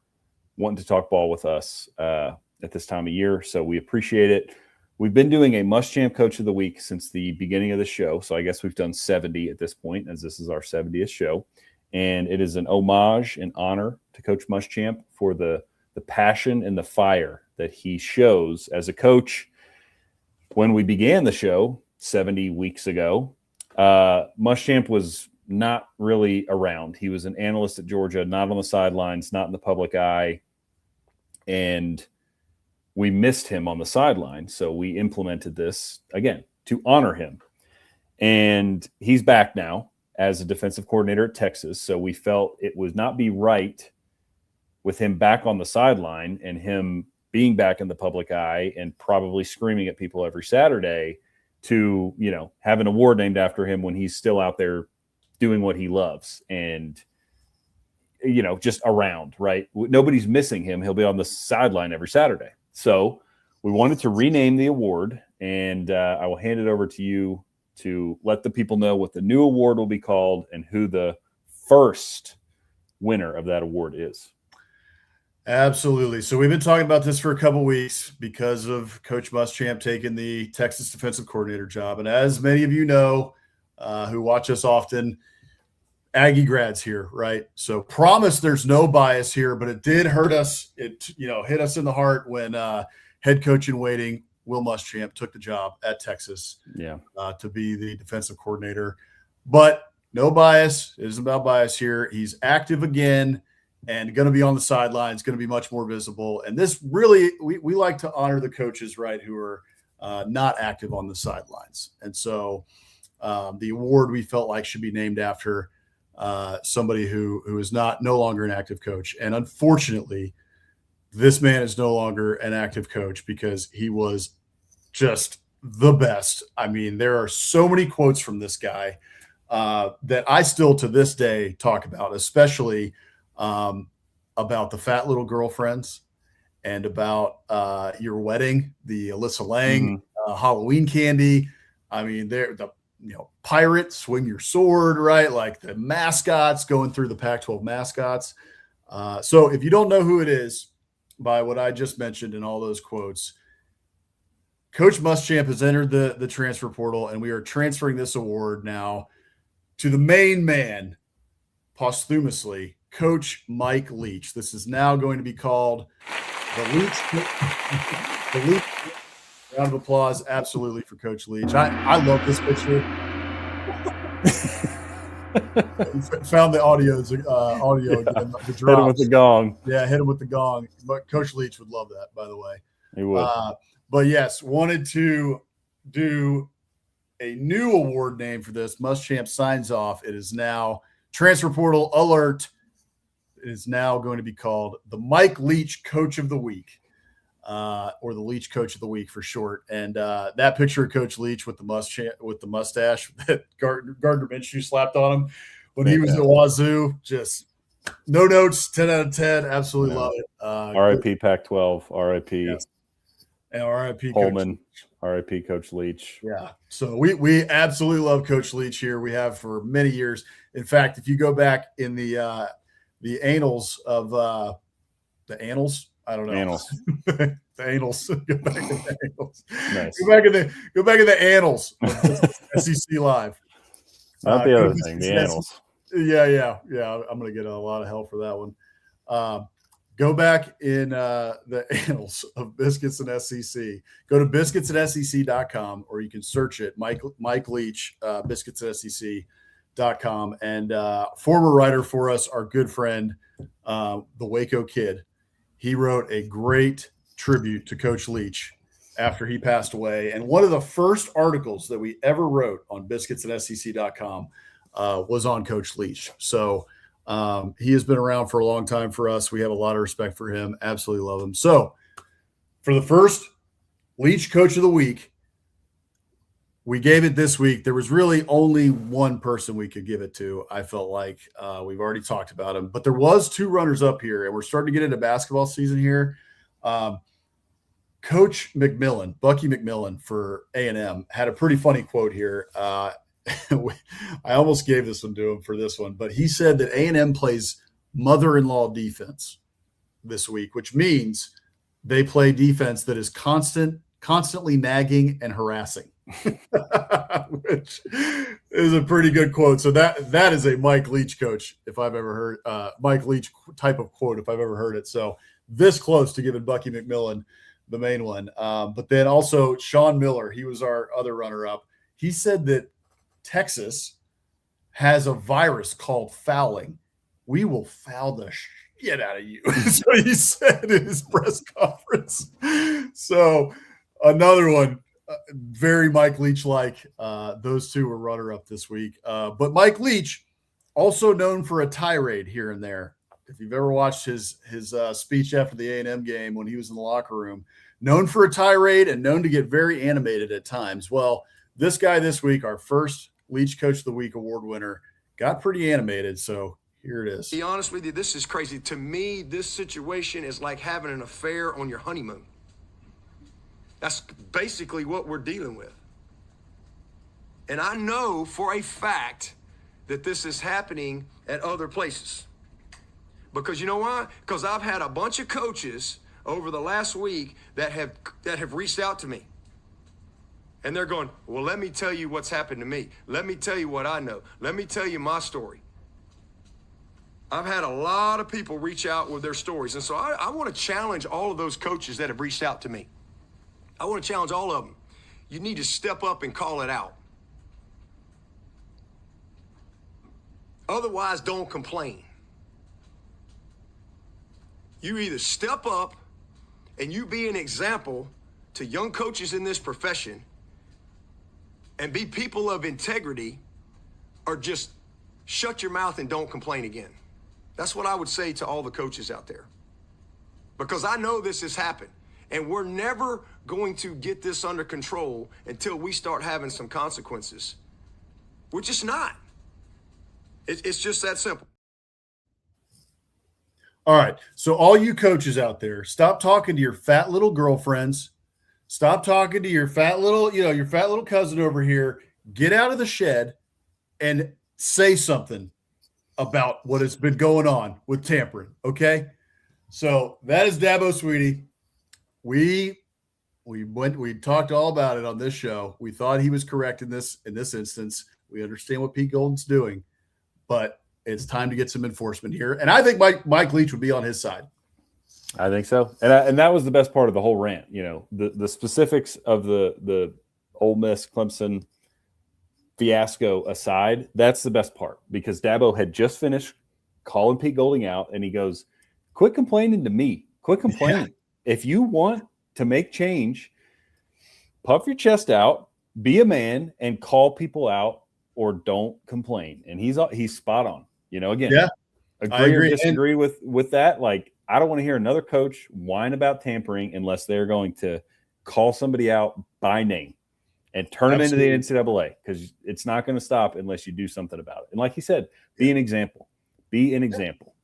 wanting to talk ball with us at this time of year. So we appreciate it. We've been doing a Muschamp Coach of the Week since the beginning of the show. So I guess we've done 70 at this point, as this is our 70th show. And it is an homage and honor to Coach Muschamp for the passion and the fire that he shows as a coach. When we began the show 70 weeks ago, Muschamp was not really around. He was an analyst at Georgia, not on the sidelines, not in the public eye. And we missed him on the sideline. So we implemented this again to honor him. And he's back now as a defensive coordinator at Texas. So we felt it would not be right with him back on the sideline and him being back in the public eye and probably screaming at people every Saturday to, have an award named after him when he's still out there doing what he loves and, just around, right? Nobody's missing him. He'll be on the sideline every Saturday. So we wanted to rename the award, and I will hand it over to you to let the people know what the new award will be called and who the first winner of that award is. Absolutely. So we've been talking about this for a couple weeks because of Coach Muschamp taking the Texas defensive coordinator job. And as many of you know, who watch us often, Aggie grads here, right? So promise there's no bias here, but it did hurt us. It, hit us in the heart when head coach in waiting, Will Muschamp, took the job at Texas to be the defensive coordinator. But no bias. It isn't about bias here. He's active again and going to be on the sidelines, going to be much more visible. And this really, we like to honor the coaches, right, who are not active on the sidelines. And so the award we felt like should be named after somebody who is no longer an active coach. And unfortunately, this man is no longer an active coach because he was just the best. I mean, there are so many quotes from this guy that I still to this day talk about, especially about the fat little girlfriends and about your wedding, the Alyssa Lang Halloween candy. I mean, they're the pirate, swing your sword, right? Like the mascots going through the Pac-12 mascots. So if you don't know who it is by what I just mentioned in all those quotes, Coach Muschamp has entered the transfer portal, and we are transferring this award now to the main man, posthumously, Coach Mike Leach. This is now going to be called the Leach. The Leach. Round of applause, absolutely, for Coach Leach. I love this picture. Found the audio again. The hit him with the gong. Yeah, hit him with the gong. But Coach Leach would love that, by the way. He would. But yes, wanted to do a new award name for this. Muschamp signs off. It is now transfer portal alert. It is now going to be called the Mike Leach Coach of the Week, or the Leach Coach of the Week for short. And that picture of Coach Leach with the mustache that Gardner Minshew slapped on him when he was at Wazoo, just no notes, 10 out of 10. Absolutely love it. R.I.P. Pac-12. R.I.P. Yes. And R.I.P. Coleman. R.I.P. Coach Leach. Yeah. So we absolutely love Coach Leach here. We have for many years. In fact, if you go back in the annals of the annals, I don't know. Annals. The annals. Go back in the annals. Nice. Go back in the annals of SEC Live. Not the other thing, the annals. Yeah. I'm going to get a lot of hell for that one. Go back in the annals of Biscuits and SEC. Go to biscuitsandsec.com, or you can search it, Mike Leach, biscuitsandsec.com. And former writer for us, our good friend, the Waco Kid, he wrote a great tribute to Coach Leach after he passed away. And one of the first articles that we ever wrote on biscuitsandsec.com was on Coach Leach. So he has been around for a long time for us. We have a lot of respect for him. Absolutely love him. So for the first Leach Coach of the Week, we gave it this week. There was really only one person we could give it to. I felt like we've already talked about him, but there was two runners up here, and we're starting to get into basketball season here. Coach McMillan, Bucky McMillan for A&M, had a pretty funny quote here. I almost gave this one to him for this one, but he said that A&M plays mother-in-law defense this week, which means they play defense that is constantly nagging and harassing, which is a pretty good quote. So that is a Mike Leach coach, if I've ever heard Mike Leach type of quote, if I've ever heard it. So this close to giving Bucky McMillan the main one. But then also Sean Miller, he was our other runner-up. He said that Texas has a virus called fouling. We will foul the shit out of you. So he said in his press conference. So another one, very Mike Leach-like. Those two were runner-up this week. But Mike Leach, also known for a tirade here and there. If you've ever watched his speech after the A&M game when he was in the locker room, known for a tirade and known to get very animated at times. Well, this guy this week, our first Leach Coach of the Week award winner, got pretty animated. So here it is. To be honest with you, this is crazy. To me, this situation is like having an affair on your honeymoon. That's basically what we're dealing with. And I know for a fact that this is happening at other places. Because you know why? Because I've had a bunch of coaches over the last week that have reached out to me. And they're going, well, let me tell you what's happened to me. Let me tell you what I know. Let me tell you my story. I've had a lot of people reach out with their stories. And so I want to challenge all of those coaches that have reached out to me. I want to challenge all of them. You need to step up and call it out. Otherwise, don't complain. You either step up and you be an example to young coaches in this profession and be people of integrity, or just shut your mouth and don't complain again. That's what I would say to all the coaches out there. Because I know this has happened, and we're never going to get this under control until we start having some consequences. We're just not. It's just that simple. All right. So all you coaches out there, stop talking to your fat little girlfriends. Stop talking to your fat little, your fat little cousin over here. Get out of the shed and say something about what has been going on with tampering. Okay. So that is Dabo Swinney. We talked all about it on this show. We thought he was correct in this instance. We understand what Pete Golding's doing, but it's time to get some enforcement here. And I think Mike Leach would be on his side. I think so. And that was the best part of the whole rant. The specifics of the Ole Miss Clemson fiasco aside, that's the best part, because Dabo had just finished calling Pete Golding out, and he goes, quit complaining to me. Quit complaining. Yeah. If you want to make change, puff your chest out, be a man, and call people out, or don't complain. And he's spot on. Again, yeah, agree or disagree with that. Like, I don't want to hear another coach whine about tampering unless they're going to call somebody out by name and turn them into the NCAA, because it's not going to stop unless you do something about it. And like he said, be an example. Be an example.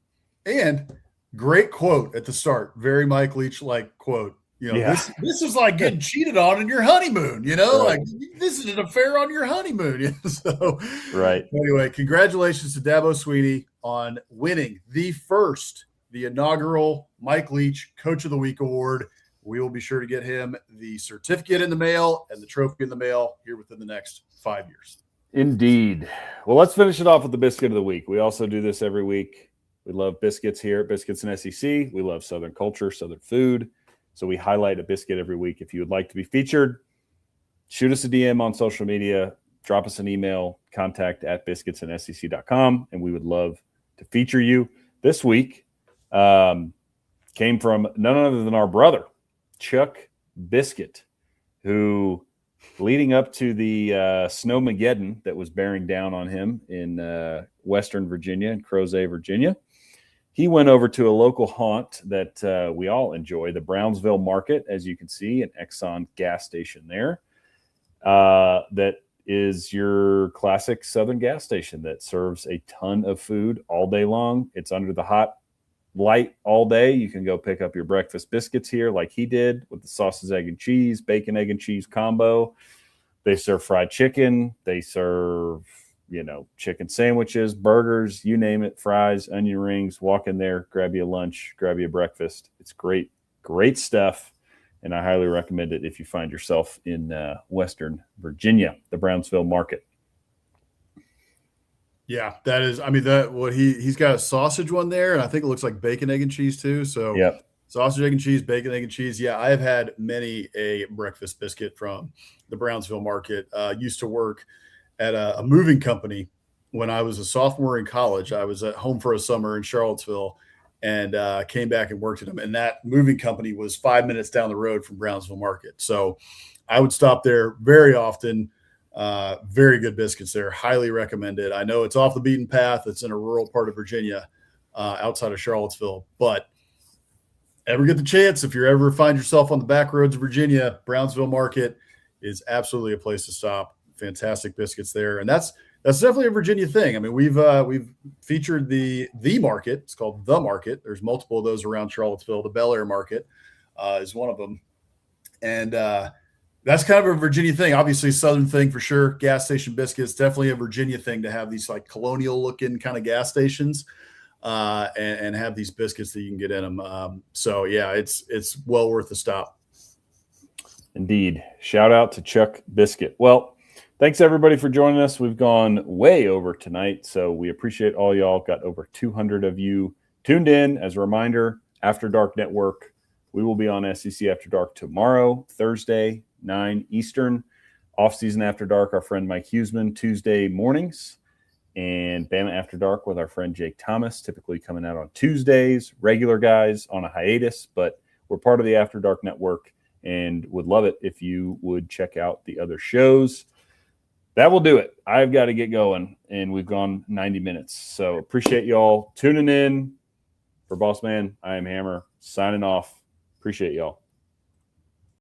And great quote at the start. Very Mike Leach-like quote. This is like getting cheated on in your honeymoon, right. Like this is an affair on your honeymoon. So, right. Anyway, congratulations to Dabo Swinney on winning the inaugural Mike Leach Coach of the Week award. We will be sure to get him the certificate in the mail and the trophy in the mail here within the next 5 years. Indeed. Well, let's finish it off with the biscuit of the week. We also do this every week. We love biscuits here at Biscuits and SEC. We love Southern culture, Southern food. So we highlight a biscuit every week. If you would like to be featured, shoot us a DM on social media, drop us an email, contact@biscuitsandsec.com, and we would love to feature you. This week came from none other than our brother, Chuck Biscuit, who, leading up to the Snowmageddon that was bearing down on him in Western Virginia, in Crozet, Virginia, he went over to a local haunt that we all enjoy, the Brownsville Market, as you can see, an Exxon gas station there. That is your classic Southern gas station that serves a ton of food all day long. It's under the hot light all day. You can go pick up your breakfast biscuits here like he did with the sausage, egg, and cheese, bacon, egg, and cheese combo. They serve fried chicken. They serve chicken sandwiches, burgers, you name it, fries, onion rings. Walk in there, grab you a lunch, grab you a breakfast. It's great, great stuff. And I highly recommend it if you find yourself in Western Virginia, the Brownsville Market. Yeah, that is, he's got a sausage one there, and I think it looks like bacon, egg, and cheese too. So yep. Sausage, egg, and cheese, bacon, egg, and cheese. Yeah, I have had many a breakfast biscuit from the Brownsville Market. Used to work at a moving company when I was a sophomore in college. I was at home for a summer in Charlottesville and came back and worked at them. And that moving company was 5 minutes down the road from Brownsville Market. So I would stop there very often. Very good biscuits there. Highly recommended. I know it's off the beaten path. It's in a rural part of Virginia, outside of Charlottesville. But ever get the chance, if you ever find yourself on the back roads of Virginia, Brownsville Market is absolutely a place to stop. Fantastic biscuits there, and that's definitely a Virginia thing. I mean, we've featured the market. It's called the Market. There's multiple of those around Charlottesville. The Bel Air Market is one of them, and that's kind of a Virginia thing. Obviously, Southern thing for sure. Gas station biscuits, definitely a Virginia thing to have these like colonial looking kind of gas stations. and have these biscuits that you can get in them. So yeah, it's well worth the stop. Indeed. Shout out to Chuck Biscuit. Well, thanks everybody for joining us. We've gone way over tonight, so we appreciate all y'all. Got over 200 of you tuned in. As a reminder, After Dark Network, we will be on SEC After Dark tomorrow, Thursday, 9 Eastern. Offseason After Dark, our friend Mike Huseman, Tuesday mornings. And Bama After Dark with our friend Jake Thomas, typically coming out on Tuesdays. Regular guys on a hiatus, but we're part of the After Dark Network and would love it if you would check out the other shows. That will do it. I've got to get going, and we've gone 90 minutes. So appreciate y'all tuning in. For Boss Man, I am Hammer, signing off. Appreciate y'all.